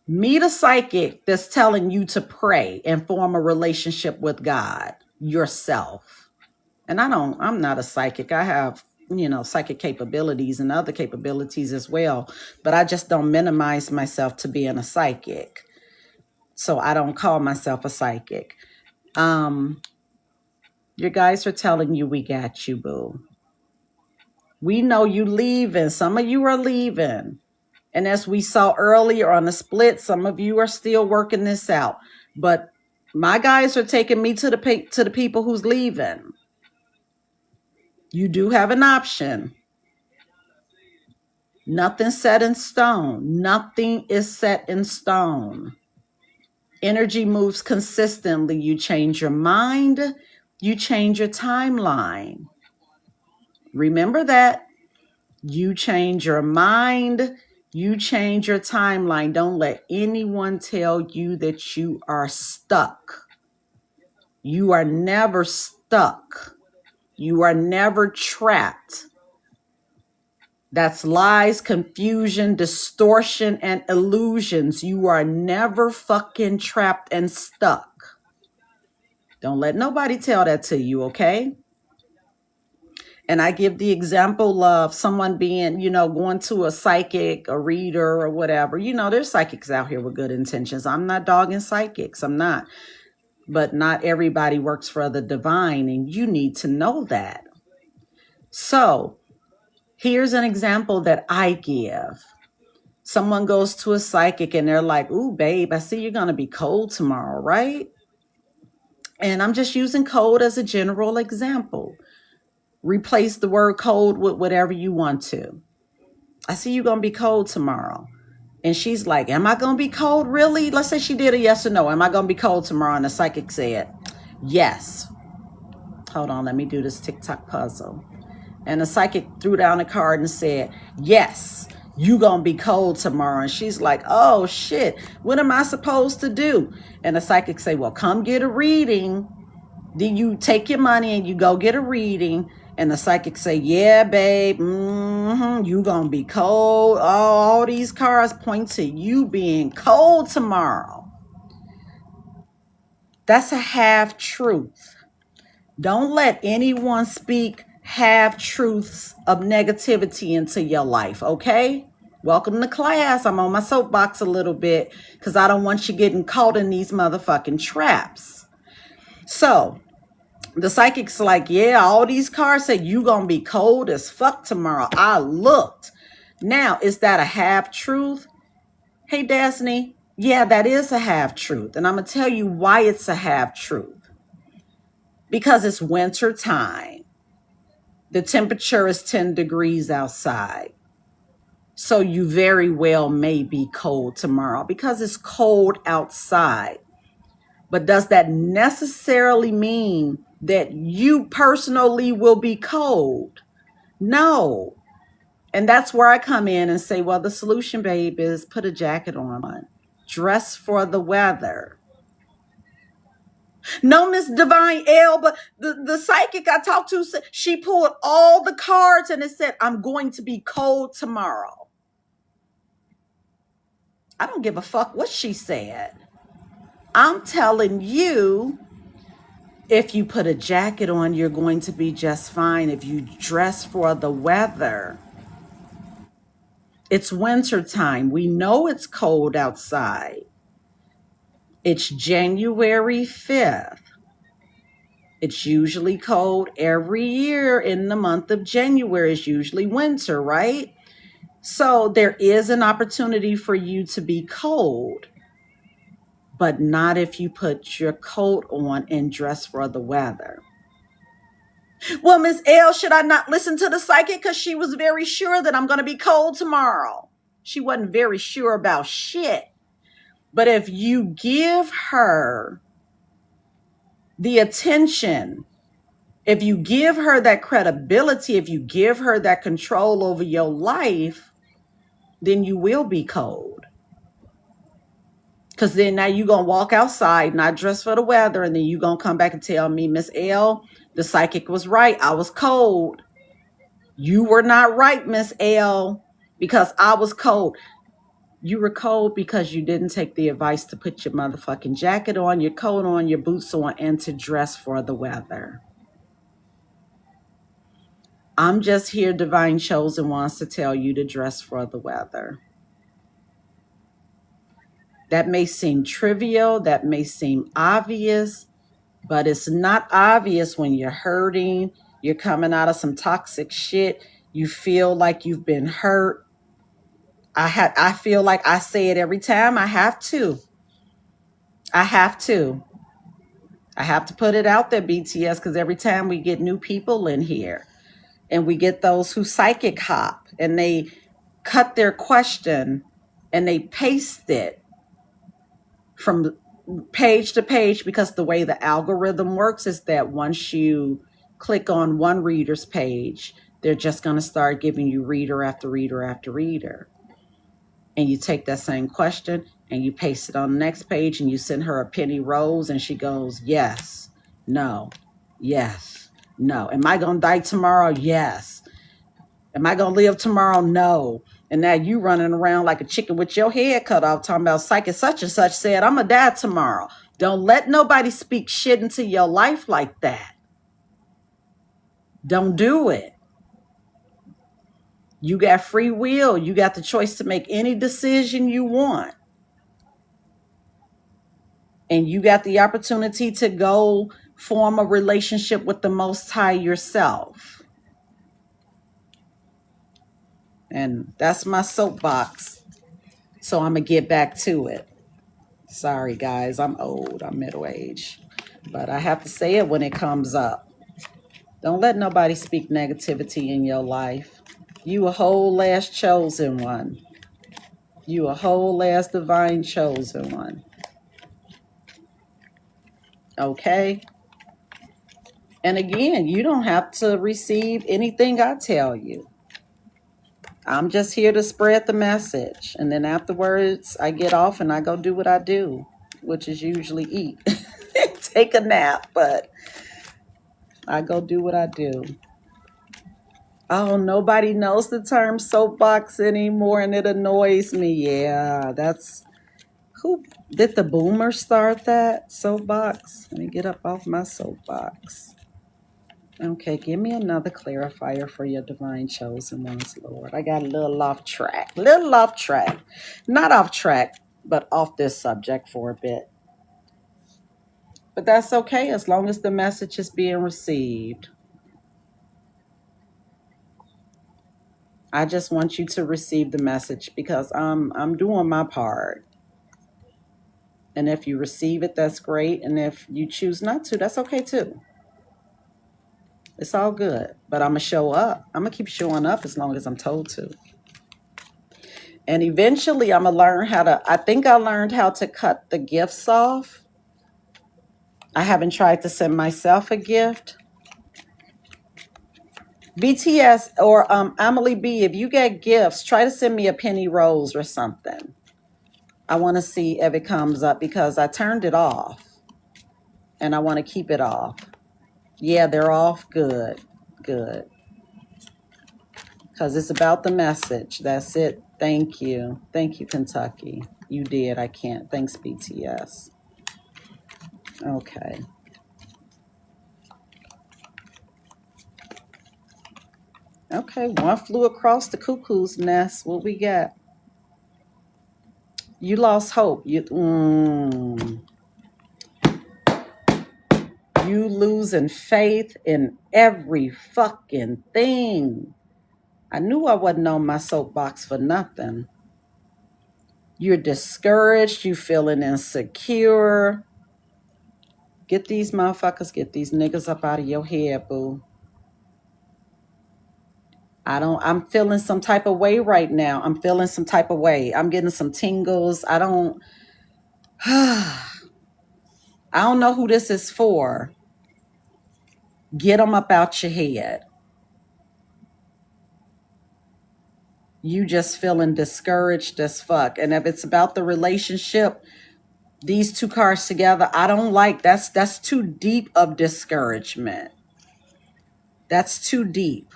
Meet a psychic that's telling you to pray and form a relationship with God yourself. And I'm not a psychic. I have, psychic capabilities and other capabilities as well. But I just don't minimize myself to being a psychic. So I don't call myself a psychic. Your guys are telling you we got you, boo. We know you leaving. Some of you are leaving. And as we saw earlier on the split, some of you are still working this out. But my guys are taking me to the people who's leaving. You do have an option. Nothing set in stone. Nothing is set in stone. Energy moves consistently. You change your mind. You change your timeline. Remember that. You change your mind. You change your timeline. Don't let anyone tell you that you are stuck. You are never stuck. You are never trapped. That's lies, confusion, distortion, and illusions. You are never fucking trapped and stuck. Don't let nobody tell that to you, okay? And I give the example of someone being, going to a psychic, a reader, or whatever. There's psychics out here with good intentions. I'm not dogging psychics. I'm not. But not everybody works for the divine, and you need to know that. So here's an example that I give. Someone goes to a psychic and they're like, ooh, babe, I see you're going to be cold tomorrow, right? And I'm just using cold as a general example. Replace the word cold with whatever you want to. I see you're going to be cold tomorrow. And she's like, am I going to be cold? Really? Let's say she did a yes or no. Am I going to be cold tomorrow? And the psychic said, yes. Hold on, let me do this TikTok puzzle. And the psychic threw down a card and said, yes, you going to be cold tomorrow. And she's like, oh, shit, what am I supposed to do? And the psychic say, well, come get a reading. Then you take your money and you go get a reading. And the psychic say, yeah, babe, you going to be cold. All these cards point to you being cold tomorrow. That's a half truth. Don't let anyone speak half-truths of negativity into your life, okay? Welcome to class. I'm on my soapbox a little bit because I don't want you getting caught in these motherfucking traps. So the psychic's like, yeah, all these cards say you gonna be cold as fuck tomorrow. I looked. Now, is that a half-truth? Hey, Destiny, yeah, that is a half-truth. And I'm gonna tell you why it's a half-truth. Because it's winter time. The temperature is 10 degrees outside. So you very well may be cold tomorrow because it's cold outside. But does that necessarily mean that you personally will be cold? No. And that's where I come in and say, well, the solution, babe, is put a jacket on. Dress for the weather. No, Miss Divine L, but the psychic I talked to, she pulled all the cards and it said, I'm going to be cold tomorrow. I don't give a fuck what she said. I'm telling you, if you put a jacket on, you're going to be just fine. If you dress for the weather. It's winter time. We know it's cold outside. It's January 5th. It's usually cold every year in the month of January. It's usually winter, right? So there is an opportunity for you to be cold, but not if you put your coat on and dress for the weather. Well, Miss L, should I not listen to the psychic? Because she was very sure that I'm going to be cold tomorrow. She wasn't very sure about shit. But if you give her the attention, if you give her that credibility, if you give her that control over your life, then you will be cold. Because then now you're going to walk outside, not dress for the weather, and then you're going to come back and tell me, Miss L, the psychic was right. I was cold. You were not right, Miss L, because I was cold. You were cold because you didn't take the advice to put your motherfucking jacket on, your coat on, your boots on, and to dress for the weather. I'm just here, Divine Chosen wants to tell you to dress for the weather. That may seem trivial, that may seem obvious, but it's not obvious when you're hurting, you're coming out of some toxic shit, you feel like you've been hurt. I feel like I say it every time. I have to put it out there, BTS, because every time we get new people in here and we get those who psychic hop and they cut their question and they paste it from page to page, because the way the algorithm works is that once you click on one reader's page, they're just going to start giving you reader after reader after reader. And you take that same question and you paste it on the next page and you send her a penny rose and she goes, yes, no, yes, no. Am I going to die tomorrow? Yes. Am I going to live tomorrow? No. And now you running around like a chicken with your head cut off talking about psychic such and such said, I'm going to die tomorrow. Don't let nobody speak shit into your life like that. Don't do it. You got free will. You got the choice to make any decision you want. And you got the opportunity to go form a relationship with the Most High yourself. And that's my soapbox. So I'm going to get back to it. Sorry, guys. I'm old. I'm middle-aged. But I have to say it when it comes up. Don't let nobody speak negativity in your life. You a whole ass chosen one. You a whole ass divine chosen one. Okay? And again, you don't have to receive anything I tell you. I'm just here to spread the message. And then afterwards, I get off and I go do what I do, which is usually eat. Take a nap, but I go do what I do. Oh, nobody knows the term soapbox anymore, and it annoys me. Yeah, that's... Who did the boomer start that? Soapbox? Let me get up off my soapbox. Okay, give me another clarifier for your divine chosen ones, Lord. I got a little off track. Little off track. Not off track, but off this subject for a bit. But that's okay as long as the message is being received. I just want you to receive the message because I'm doing my part. And if you receive it, that's great. And if you choose not to, that's okay too. It's all good. But I'm going to show up. I'm going to keep showing up as long as I'm told to. And eventually I'm going to learn how to... I think I learned how to cut the gifts off. I haven't tried to send myself a gift. BTS or Emily B, if you get gifts, try to send me a penny rose or something. I want to see if it comes up because I turned it off. And I want to keep it off. Yeah, they're off. Good. Good. Because it's about the message. That's it. Thank you. Thank you, Kentucky. You did. I can't. Thanks, BTS. Okay. Okay. One flew across the cuckoo's nest. What we got? You lost hope. You losing faith in every fucking thing. I knew I wasn't on my soapbox for nothing. You're discouraged. You feeling insecure. Get these motherfuckers, get these niggas up out of your head, boo. I'm feeling some type of way right now. I'm feeling some type of way. I'm getting some tingles. I don't know who this is for. Get them up out your head. You just feeling discouraged as fuck. And if it's about the relationship, these two cards together, I don't like. That's too deep of discouragement. That's too deep.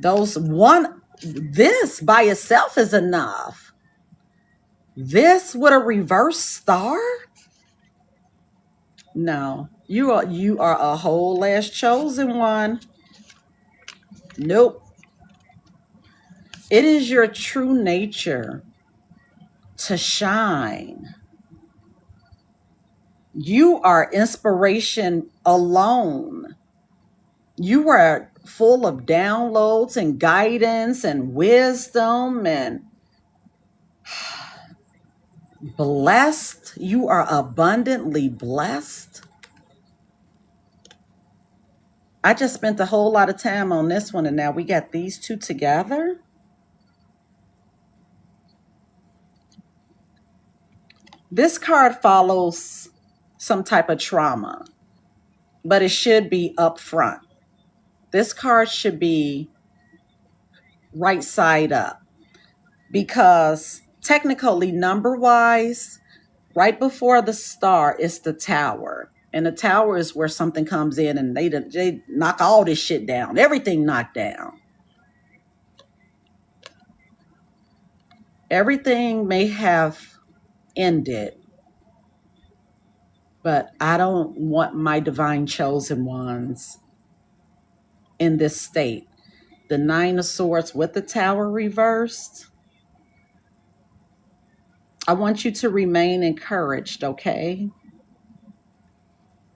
This by itself is enough. This with a reverse star? No. You are a whole ass chosen one. Nope. It is your true nature to shine. You are inspiration alone. You are full of downloads and guidance and wisdom and blessed. You are abundantly blessed. I just spent a whole lot of time on this one, and now we got these two together. This card follows some type of trauma, but it should be up front. This card should be right side up because technically number-wise, right before the star is the tower. And the tower is where something comes in and they knock all this shit down. Everything knocked down. Everything may have ended, but I don't want my divine chosen ones in this state. The Nine of Swords with the Tower reversed. I want you to remain encouraged, okay?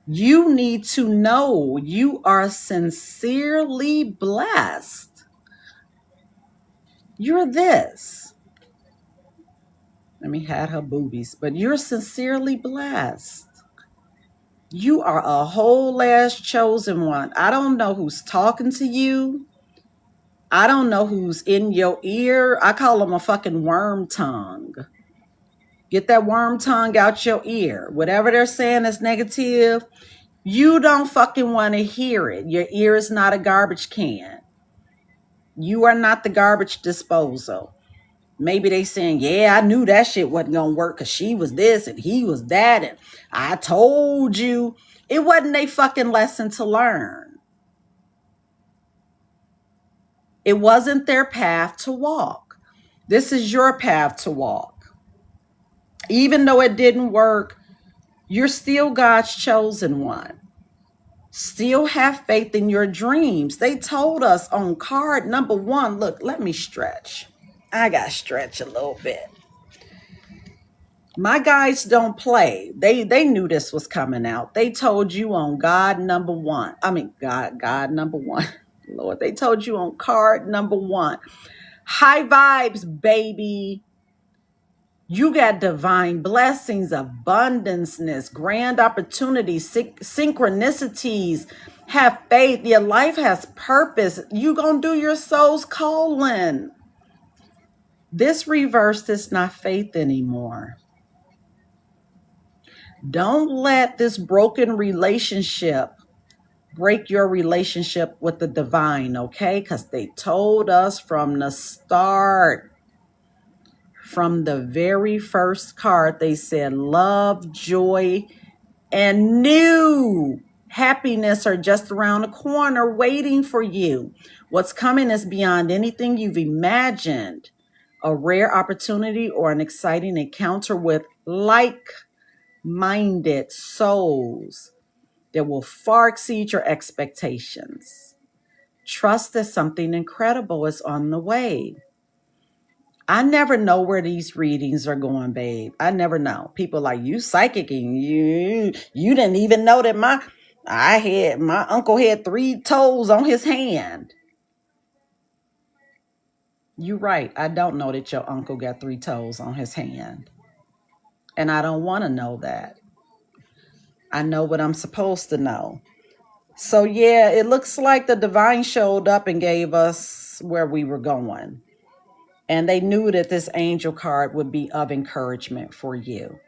You need to know you are sincerely blessed. You're this. Let me hide her boobies, but you're sincerely blessed. You are a whole ass chosen one. I don't know who's talking to you. I don't know who's in your ear. I call them a fucking worm tongue. Get that worm tongue out your ear. Whatever they're saying is negative, you don't fucking want to hear it. Your ear is not a garbage can. You are not the garbage disposal. Maybe they saying, yeah, I knew that shit wasn't going to work because she was this and he was that. And I told you. It wasn't a fucking lesson to learn. It wasn't their path to walk. This is your path to walk. Even though it didn't work, you're still God's chosen one. Still have faith in your dreams. They told us on card number 1, look, let me stretch. I got to stretch a little bit. My guys don't play. They knew this was coming out. They told you on God number 1. I mean, God number 1. Lord, they told you on card number 1. High vibes, baby. You got divine blessings, abundanceness, grand opportunities, synchronicities. Have faith. Your life has purpose. You gonna do your soul's calling. This reverse is not faith anymore. Don't let this broken relationship break your relationship with the divine, okay? Because they told us from the start. From the very first card, they said love, joy, and new happiness are just around the corner waiting for you. What's coming is beyond anything you've imagined. A rare opportunity or an exciting encounter with like-minded souls that will far exceed your expectations. Trust that something incredible is on the way. I never know where these readings are going, babe. I never know. People like, you psychic and you didn't even know that my uncle had 3 toes on his hand. You're right. I don't know that your uncle got 3 toes on his hand. And I don't want to know that. I know what I'm supposed to know. So yeah, it looks like the divine showed up and gave us where we were going. And they knew that this angel card would be of encouragement for you.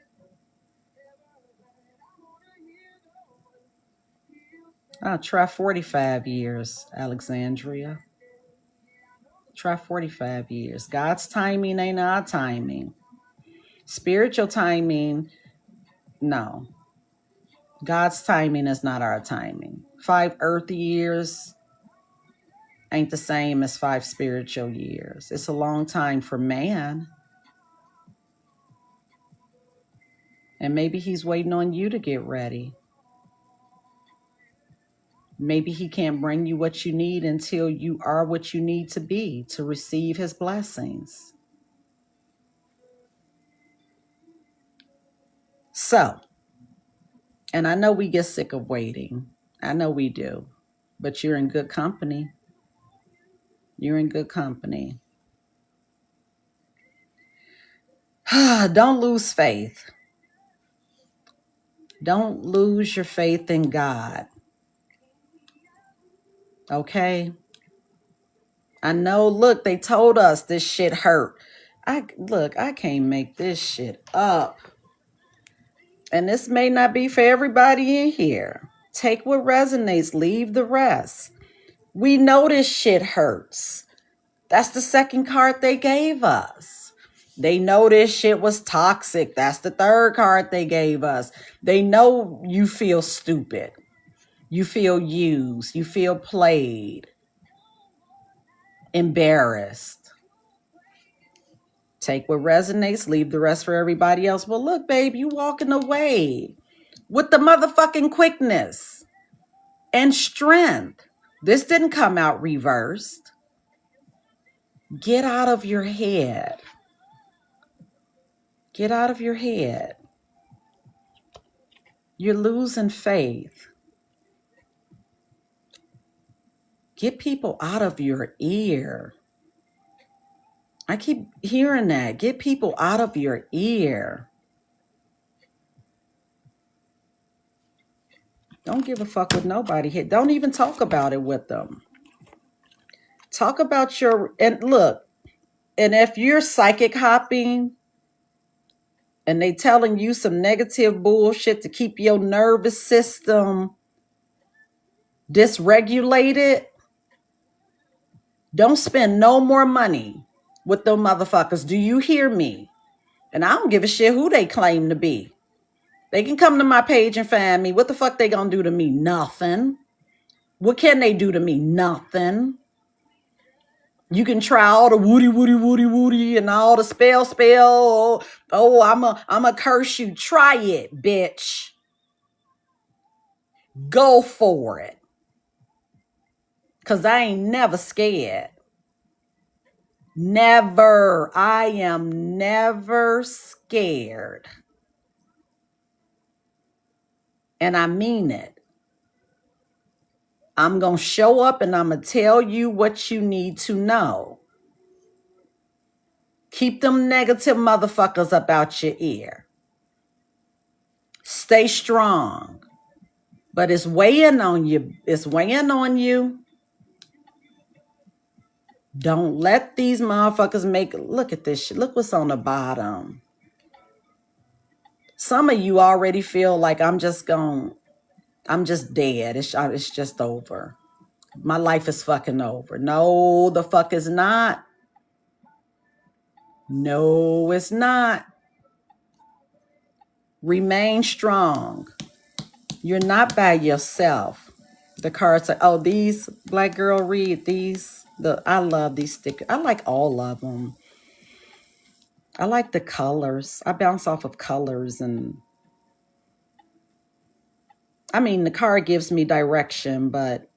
Try 45 years, Alexandria. Try 45 years. God's timing ain't our timing. Spiritual timing, no. God's timing is not our timing. 5 earth years ain't the same as 5 spiritual years. It's a long time for man. And maybe he's waiting on you to get ready. Maybe he can't bring you what you need until you are what you need to be to receive his blessings. So, and I know we get sick of waiting. I know we do. But you're in good company. You're in good company. Don't lose faith. Don't lose your faith in God. Okay? I know, look, they told us this shit hurt. I can't make this shit up. And this may not be for everybody in here. Take what resonates, leave the rest. We know this shit hurts. That's the second card they gave us. They know this shit was toxic. That's the third card they gave us. They know you feel stupid. You feel used. You feel played. Embarrassed. Take what resonates, leave the rest for everybody else. Well, look, babe, you walking away with the motherfucking quickness and strength. This didn't come out reversed. Get out of your head. Get out of your head. You're losing faith. Get people out of your ear. I keep hearing that. Get people out of your ear. Don't give a fuck with nobody here. Don't even talk about it with them. Talk about and look, and if you're psychic hopping and they telling you some negative bullshit to keep your nervous system dysregulated, don't spend no more money with them motherfuckers. Do you hear me? And I don't give a shit who they claim to be. They can come to my page and find me. What the fuck they gonna do to me? Nothing. What can they do to me? Nothing. You can try all the woody and all the spell. Oh, I'm a curse you. Try it, bitch. Go for it. Cause I ain't never scared. Never. I am never scared. And I mean it. I'm going to show up and I'm going to tell you what you need to know. Keep them negative motherfuckers about your ear. Stay strong. But it's weighing on you. It's weighing on you. Don't let these motherfuckers look at this shit. Look what's on the bottom. Some of you already feel like I'm just dead. It's just over. My life is fucking over. No, the fuck is not. No, it's not. Remain strong. You're not by yourself. The cards are, these, Black Girl, read these. I love these stickers. I like all of them. I like the colors. I bounce off of colors and I mean, the card gives me direction, but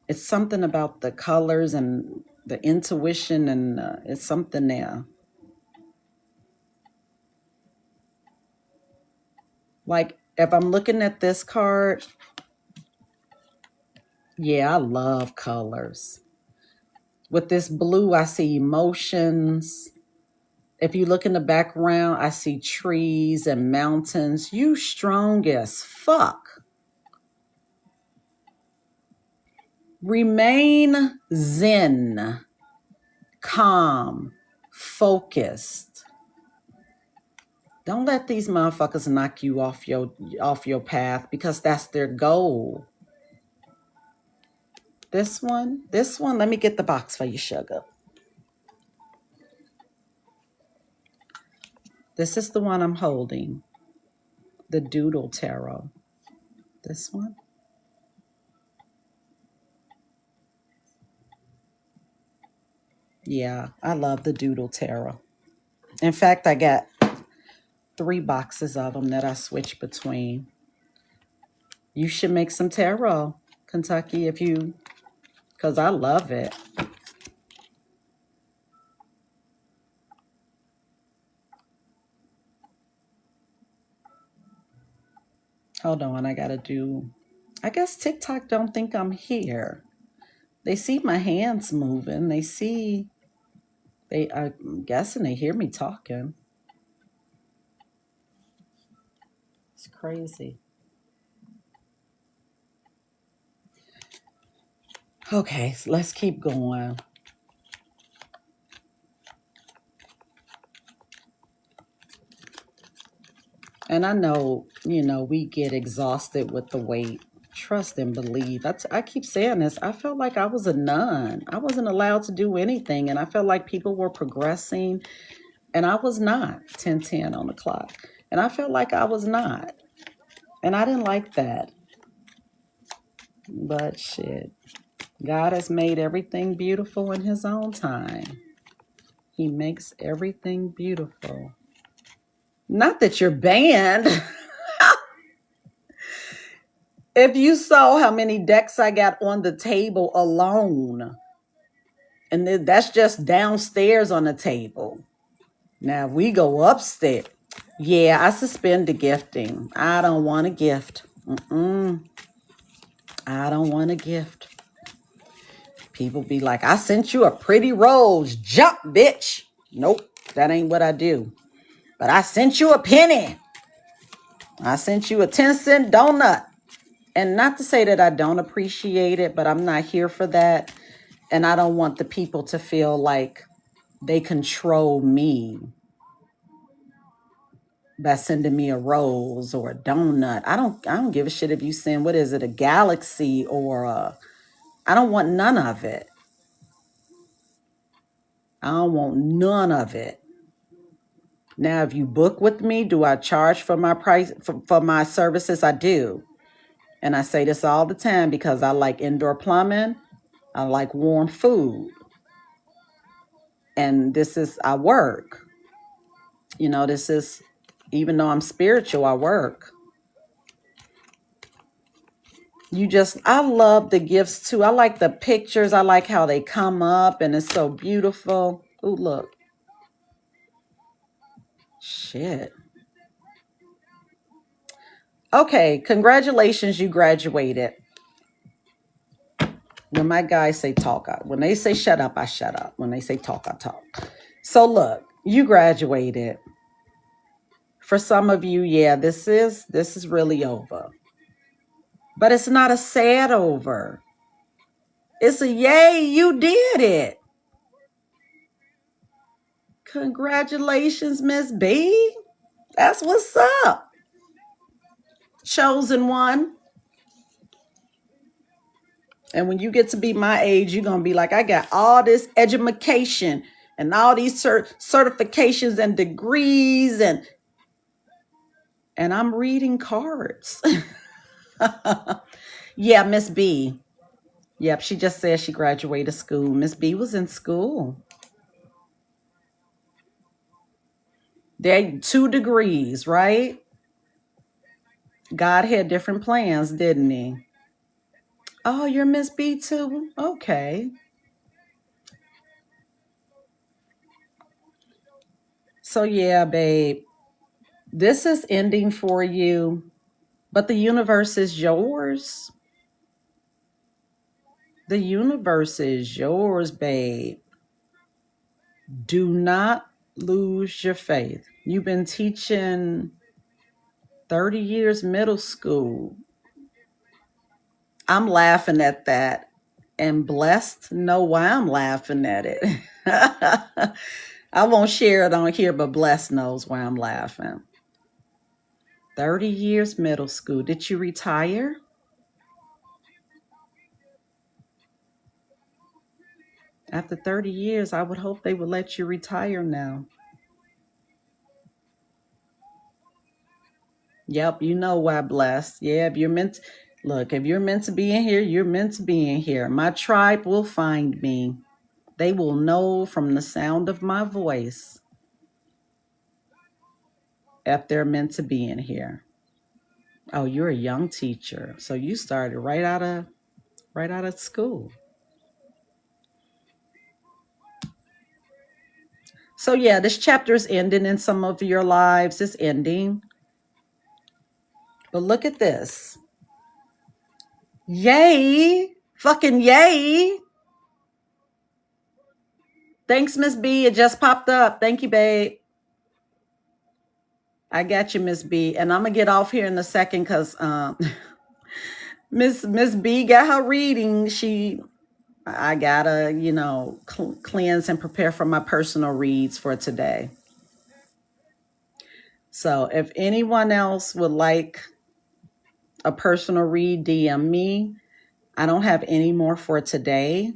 it's something about the colors and the intuition and it's something there. Like if I'm looking at this card, yeah, I love colors. With this blue, I see emotions. If you look in the background, I see trees and mountains. You strong as fuck. Remain zen, calm, focused. Don't let these motherfuckers knock you off your path because that's their goal. This one, let me get the box for you, sugar. This is the one I'm holding. The Doodle Tarot. This one. Yeah, I love the Doodle Tarot. In fact, I got 3 boxes of them that I switch between. You should make some tarot, Kentucky, because I love it. Hold on, I guess TikTok don't think I'm here. They see my hands moving. I'm guessing they hear me talking. It's crazy. Okay, so let's keep going. And I know, we get exhausted with the wait. Trust and believe. I keep saying this. I felt like I was a nun. I wasn't allowed to do anything. And I felt like people were progressing. And I was not. 10:10 on the clock. And I felt like I was not. And I didn't like that. But shit. God has made everything beautiful in his own time. He makes everything beautiful. Not that you're banned. If you saw how many decks I got on the table alone, And that's just downstairs on the table. Now, if we go upstairs, yeah, I suspend the gifting. I don't want a gift. I don't want a gift. People be like, I sent you a pretty rose. Jump, bitch. Nope, that ain't what I do. But I sent you a penny. I sent you a 10-cent donut. And not to say that I don't appreciate it, but I'm not here for that. And I don't want the people to feel like they control me by sending me a rose or a donut. I don't give a shit if you send, what is it, a galaxy or I don't want none of it. I don't want none of it. Now, if you book with me, do I charge for my price for my services? I do. And I say this all the time because I like indoor plumbing. I like warm food. And I work. This is, even though I'm spiritual, I work. I love the gifts too. I like the pictures. I like how they come up and it's so beautiful. Ooh, look. Shit. Okay, congratulations, you graduated. When my guys say talk, when they say shut up, I shut up. When they say talk, I talk. So look, you graduated. For some of you, yeah, this is really over. But it's not a sad over. It's a yay, you did it. Congratulations, Miss B. That's what's up. Chosen one. And when you get to be my age, you're going to be like, I got all this education and all these certifications and degrees and I'm reading cards. Yeah, Miss B. Yep, she just said she graduated school. Miss B was in school. They 2 degrees, right? God had different plans, didn't he? Oh, you're Miss B too? Okay. So yeah, babe, this is ending for you, but the universe is yours. The universe is yours, babe. Do not lose your faith. You've been teaching 30 years middle school. I'm laughing at that. And blessed know why I'm laughing at it. I won't share it on here, but blessed knows why I'm laughing. 30 years middle school. Did you retire? After 30 years, I would hope they would let you retire now. Yep, you know why, blessed. Yeah, if you're meant to be in here, you're meant to be in here. My tribe will find me. They will know from the sound of my voice if they're meant to be in here. Oh, you're a young teacher. So you started right out of school. So yeah, this chapter is ending in some of your lives. It's ending. But look at this. Yay. Fucking yay. Thanks, Miss B. It just popped up. Thank you, babe. I got you, Miss B. And I'm going to get off here in a second because Miss B got her reading. I got to, cleanse and prepare for my personal reads for today. So if anyone else would like a personal read, DM me. I don't have any more for today.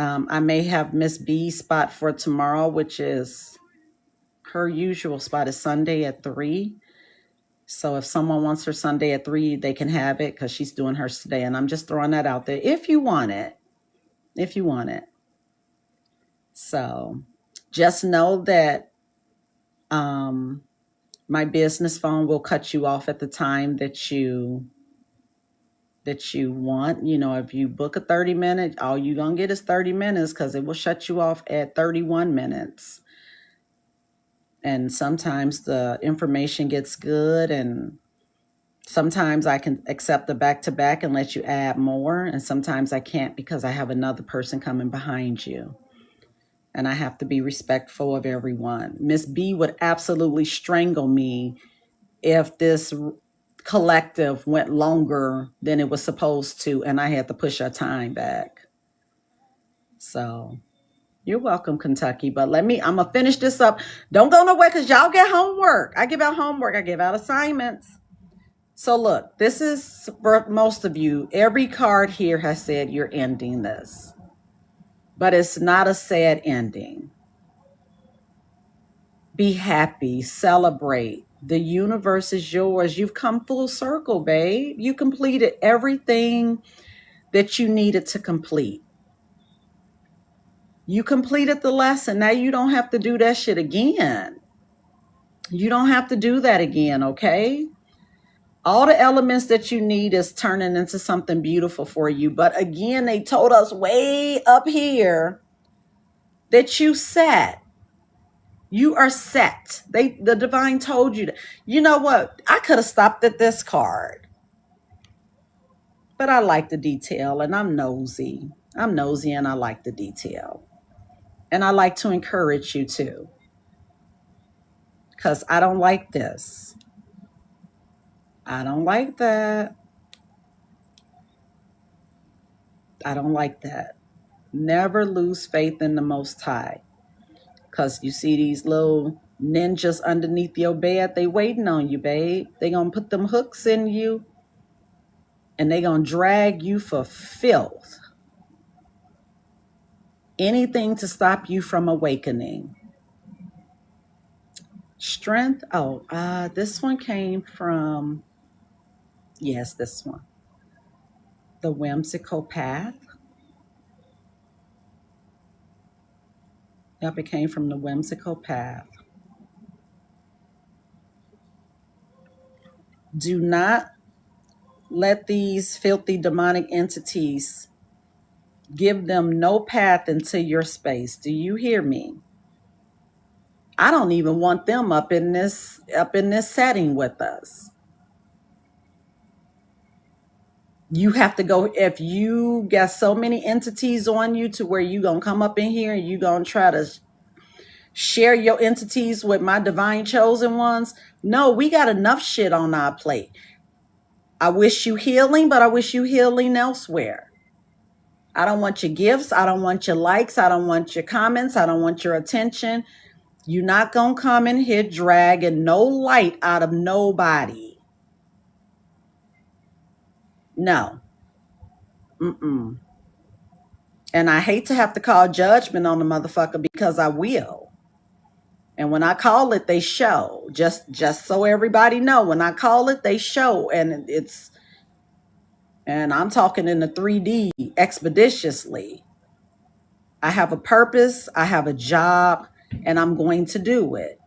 I may have Miss B's spot for tomorrow, which is her usual spot is Sunday at 3. So if someone wants her Sunday at 3, they can have it because she's doing hers today. And I'm just throwing that out there if you want it. If you want it. So just know that my business phone will cut you off at the time that you that you want. You know, if you book a 30-minute, all you're going to get is 30 minutes because it will shut you off at 31 minutes. And sometimes the information gets good, and sometimes I can accept the back-to-back and let you add more. And sometimes I can't because I have another person coming behind you. And I have to be respectful of everyone. Miss B would absolutely strangle me if this collective went longer than it was supposed to, and I had to push our time back. So you're welcome, Kentucky. But I'm going to finish this up. Don't go nowhere because y'all get homework. I give out homework. I give out assignments. So look, this is for most of you. Every card here has said you're ending this. But it's not a sad ending. Be happy, celebrate. The universe is yours. You've come full circle, babe. You completed everything that you needed to complete. You completed the lesson. Now you don't have to do that shit again. You don't have to do that again, okay? All the elements that you need is turning into something beautiful for you. But again, they told us way up here that you set. You are set. The divine told you that. You know what? I could have stopped at this card. But I like the detail, and I'm nosy. I'm nosy, and I like the detail. And I like to encourage you too. Because I don't like this. I don't like that. I don't like that. Never lose faith in the Most High. Because you see these little ninjas underneath your bed, they waiting on you, babe. They going to put them hooks in you, and they going to drag you for filth. Anything to stop you from awakening. Strength. Oh, this one came from, yes, this one. The Whimsical Path. Yep, it came from the Whimsical Path. Do not let these filthy demonic entities give them no path into your space. Do you hear me? I don't even want them up in this setting with us. You have to go, if you got so many entities on you to where you gonna come up in here and you gonna try to share your entities with my divine chosen ones. No, we got enough shit on our plate. I wish you healing, but I wish you healing elsewhere. I don't want your gifts. I don't want your likes. I don't want your comments. I don't want your attention. You're not going to come in here dragging no light out of nobody. No. And I hate to have to call judgment on the motherfucker because I will. And when I call it, they show. Just so everybody know, when I call it, they show. And I'm talking in the 3D expeditiously. I have a purpose, I have a job, and I'm going to do it.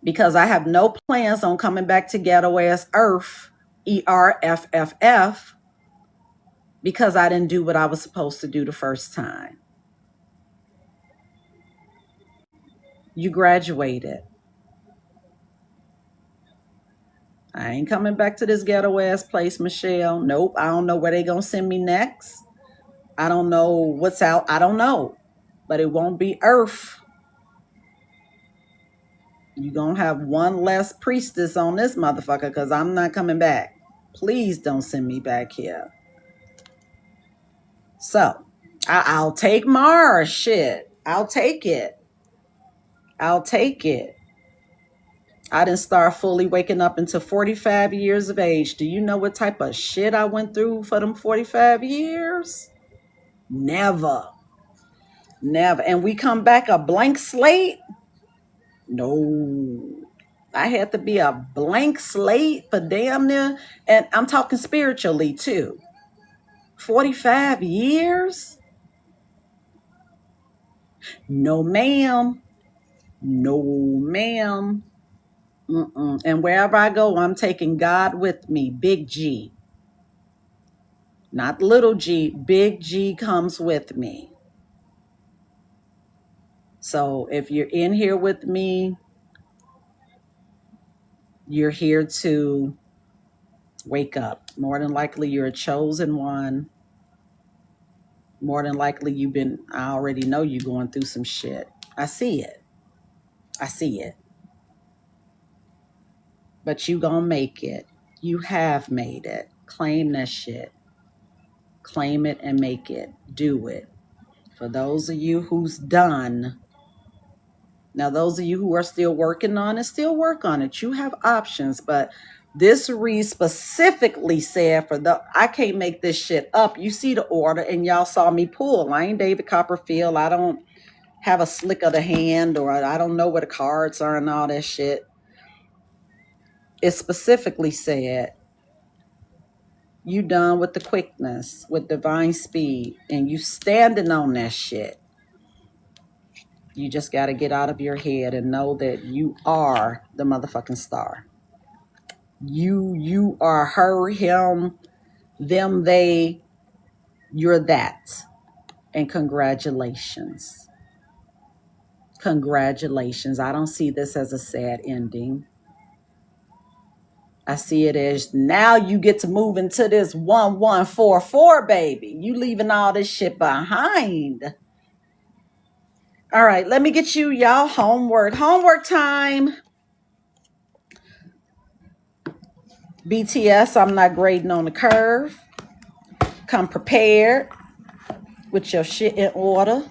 Because I have no plans on coming back to ghetto ass Earth, ERFFF, because I didn't do what I was supposed to do the first time. You graduated. I ain't coming back to this ghetto ass place, Michelle. Nope, I don't know where they gonna send me next. I don't know what's out. I don't know. But it won't be Earth. You're going to have one less priestess on this motherfucker because I'm not coming back. Please don't send me back here. So, I'll take Mars. Shit. I'll take it. I'll take it. I didn't start fully waking up until 45 years of age. Do you know what type of shit I went through for them 45 years? Never. And we come back a blank slate? No. I had to be a blank slate for damn near, and I'm talking spiritually too. 45 years? No, ma'am. No, ma'am. And wherever I go, I'm taking God with me, big G. Not little g, big G comes with me. So if you're in here with me, you're here to wake up. More than likely, you're a chosen one. More than likely, I already know you're going through some shit. I see it. I see it. But you gonna make it. You have made it. Claim that shit. Claim it and make it. Do it. For those of you who's done, now those of you who are still working on it, still work on it. You have options, but this read specifically said I can't make this shit up. You see the order and y'all saw me pull. I ain't David Copperfield. I don't have a slick of the hand, or I don't know where the cards are and all that shit. It specifically said, you done with the quickness, with divine speed, and you standing on that shit. You just got to get out of your head and know that you are the motherfucking star. You are her, him, them, they. You're that. And congratulations. Congratulations. I don't see this as a sad ending. I see it as now you get to move into this 1144, baby. You leaving all this shit behind. All right, let me get y'all homework. Homework time. BTS, I'm not grading on the curve. Come prepared with your shit in order.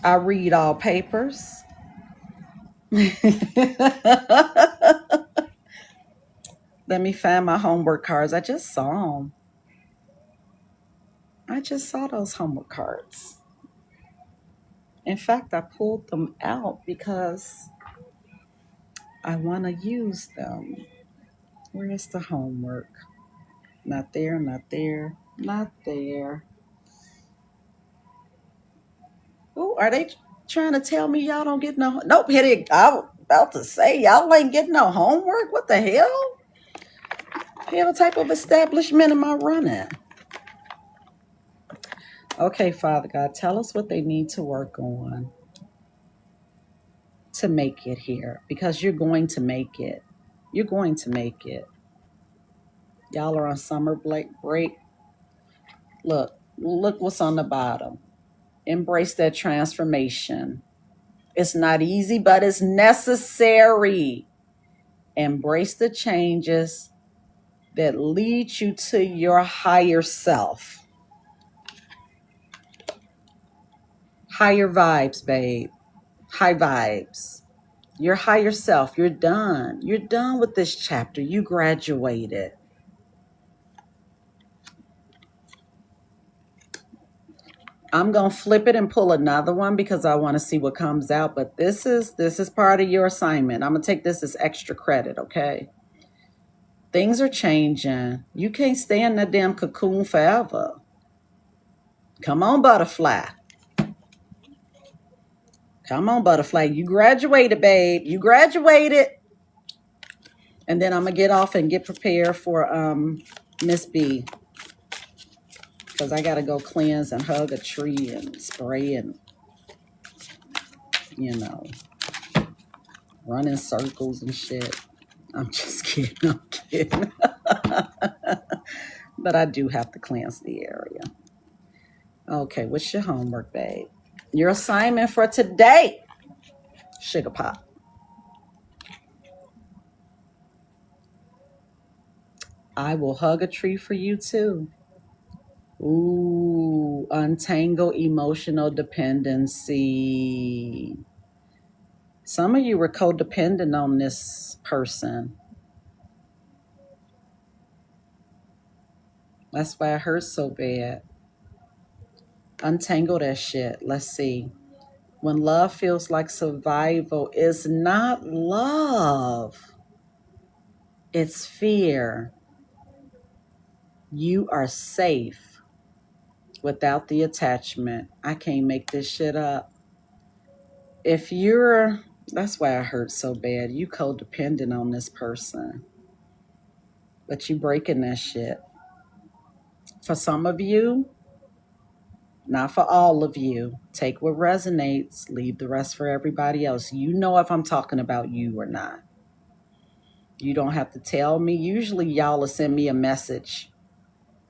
I read all papers. Let me find my homework cards. I just saw them. I just saw those homework cards. In fact, I pulled them out because I want to use them. Where is the homework? Not there, not there, not there. Oh, are they trying to tell me y'all don't get no? Nope, hit it. I was about to say y'all ain't getting no homework. What the hell? What type of establishment am I running? Okay, Father God, tell us what they need to work on to make it here, because you're going to make it. You're going to make it. Y'all are on summer break. Look what's on the bottom. Embrace that transformation. It's not easy, but it's necessary. Embrace the changes that lead you to your higher self. Higher vibes, babe. High vibes. Your higher self. You're done. You're done with this chapter. You graduated. I'm going to flip it and pull another one because I want to see what comes out. But this is part of your assignment. I'm going to take this as extra credit, okay? Things are changing. You can't stay in that damn cocoon forever. Come on, butterfly. Come on, butterfly. You graduated, babe. You graduated. And then I'm going to get off and get prepared for Miss B. Because I got to go cleanse and hug a tree and spray and, run in circles and shit. I'm just kidding. I'm kidding. But I do have to cleanse the area. Okay, what's your homework, babe? Your assignment for today, Sugar Pop. I will hug a tree for you too. Ooh, untangle emotional dependency. Some of you were codependent on this person. That's why it hurts so bad. Untangle that shit. Let's see. When love feels like survival, it's not love. It's fear. You are safe without the attachment. I can't make this shit up. That's why it hurts so bad. You codependent on this person. But you breaking that shit. For some of you, not for all of you. Take what resonates, leave the rest for everybody else. You know if I'm talking about you or not. You don't have to tell me. Usually, y'all will send me a message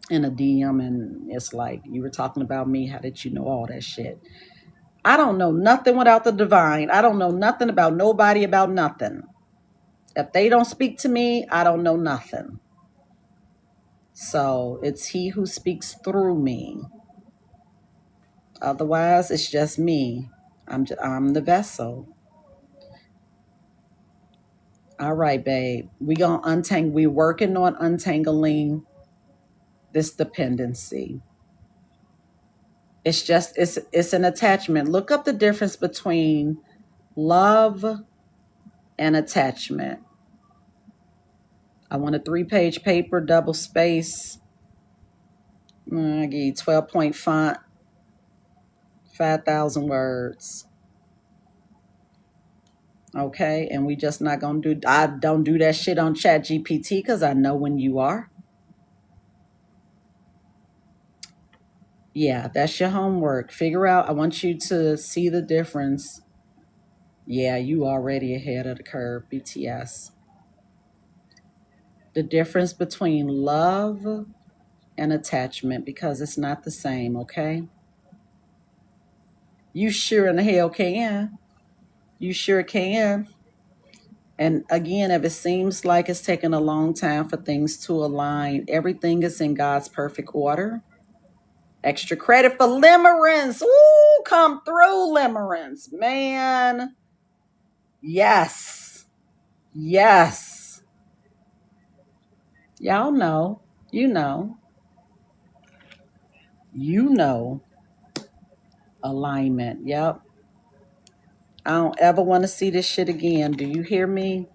in a DM, and it's like, you were talking about me. How did you know all that shit? I don't know nothing without the divine. I don't know nothing about nobody about nothing. If they don't speak to me, I don't know nothing. So it's he who speaks through me. Otherwise, it's just me. I'm the vessel. All right, babe. We're working on untangling this dependency. It's an attachment. Look up the difference between love and attachment. I want a 3-page paper, double space. I give you 12-point font, 5,000 words. Okay, and we just not gonna do. I don't do that shit on ChatGPT because I know when you are. Yeah, that's your homework. Figure out. I want you to see the difference. Yeah, you already ahead of the curve, BTS. The difference between love and attachment, because it's not the same. Okay. You sure in the hell can. You sure can. And again, if it seems like it's taking a long time for things to align, everything is in God's perfect order. Extra credit for limerence. Ooh, come through, limerence. Man. Yes. Yes. Y'all know. You know. You know. Alignment. Yep. I don't ever want to see this shit again. Do you hear me?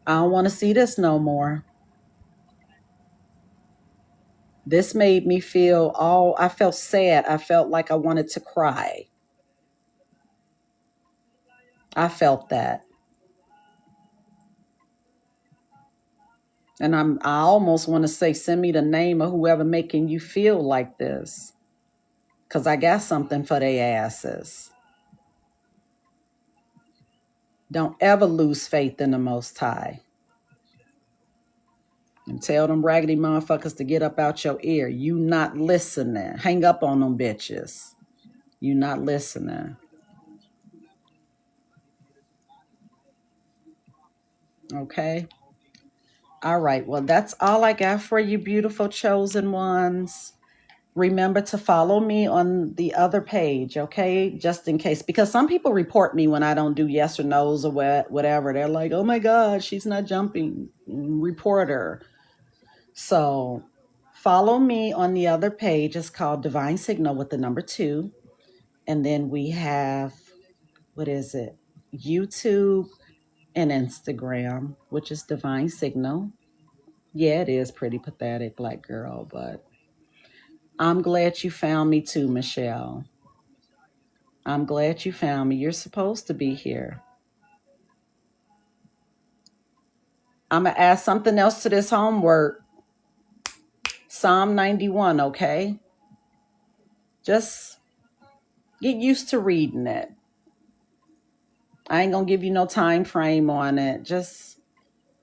I don't want to see this no more. This made me I felt sad. I felt like I wanted to cry. I felt that. And I almost want to say, send me the name of whoever making you feel like this. Because I got something for their asses. Don't ever lose faith in the Most High. And tell them raggedy motherfuckers to get up out your ear. You not listening. Hang up on them bitches. You not listening. Okay? All right. Well, that's all I got for you, beautiful chosen ones. Remember to follow me on the other page, okay? Just in case. Because some people report me when I don't do yes or no's or whatever. They're like, oh my God, she's not jumping. Report her. So follow me on the other page. It's called Divine Signal with the number 2. And then we have, what is it? YouTube and Instagram, which is Divine Signal. Yeah, it is pretty pathetic, black girl, but I'm glad you found me too, Michelle. I'm glad you found me. You're supposed to be here. I'm going to add something else to this homework. Psalm 91, okay? Just get used to reading it. I ain't going to give you no time frame on it. Just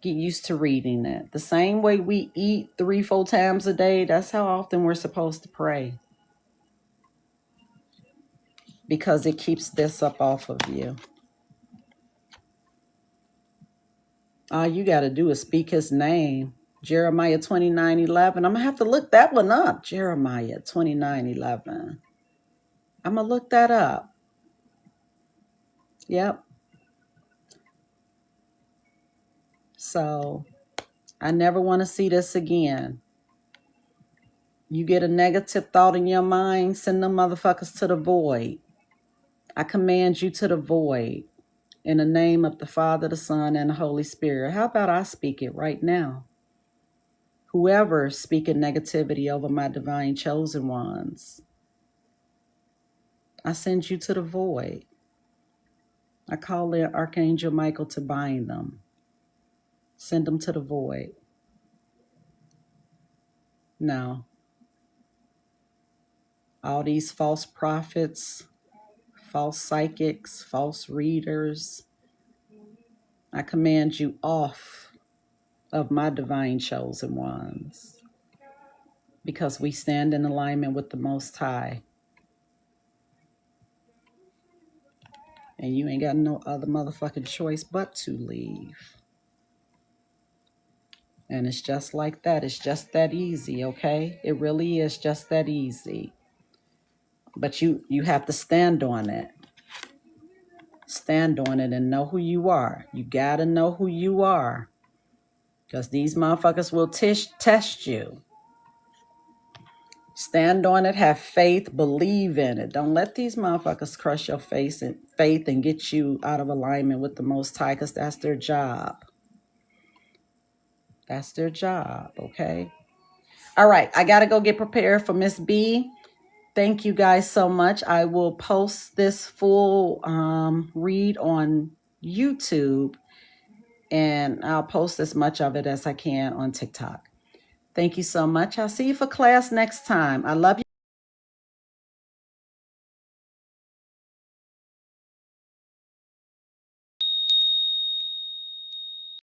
get used to reading it. The same way we eat 3-4 times a day, that's how often we're supposed to pray. Because it keeps this up off of you. All you got to do is speak his name. Jeremiah 29:11. I'm going to have to look that one up. Jeremiah 29:11. I'm going to look that up. Yep. So I never want to see this again. You get a negative thought in your mind, send them motherfuckers to the void. I command you to the void in the name of the Father, the Son, and the Holy Spirit. How about I speak it right now? Whoever speaking negativity over my divine chosen ones, I send you to the void. I call in Archangel Michael to bind them. Send them to the void. No. All these false prophets, false psychics, false readers, I command you off of my divine chosen ones, because we stand in alignment with the Most High, and you ain't got no other motherfucking choice but to leave. And it's just like that. It's just that easy, okay? It really is just that easy. But you have to stand on it. Stand on it and know who you are. You gotta know who you are, because these motherfuckers will test you. Stand on it, have faith, believe in it. Don't let these motherfuckers crush your faith and get you out of alignment with the Most High, because that's their job. That's their job, okay? All right, I got to go get prepared for Miss B. Thank you guys so much. I will post this full read on YouTube, and I'll post as much of it as I can on TikTok. Thank you so much. I'll see you for class next time. I love you.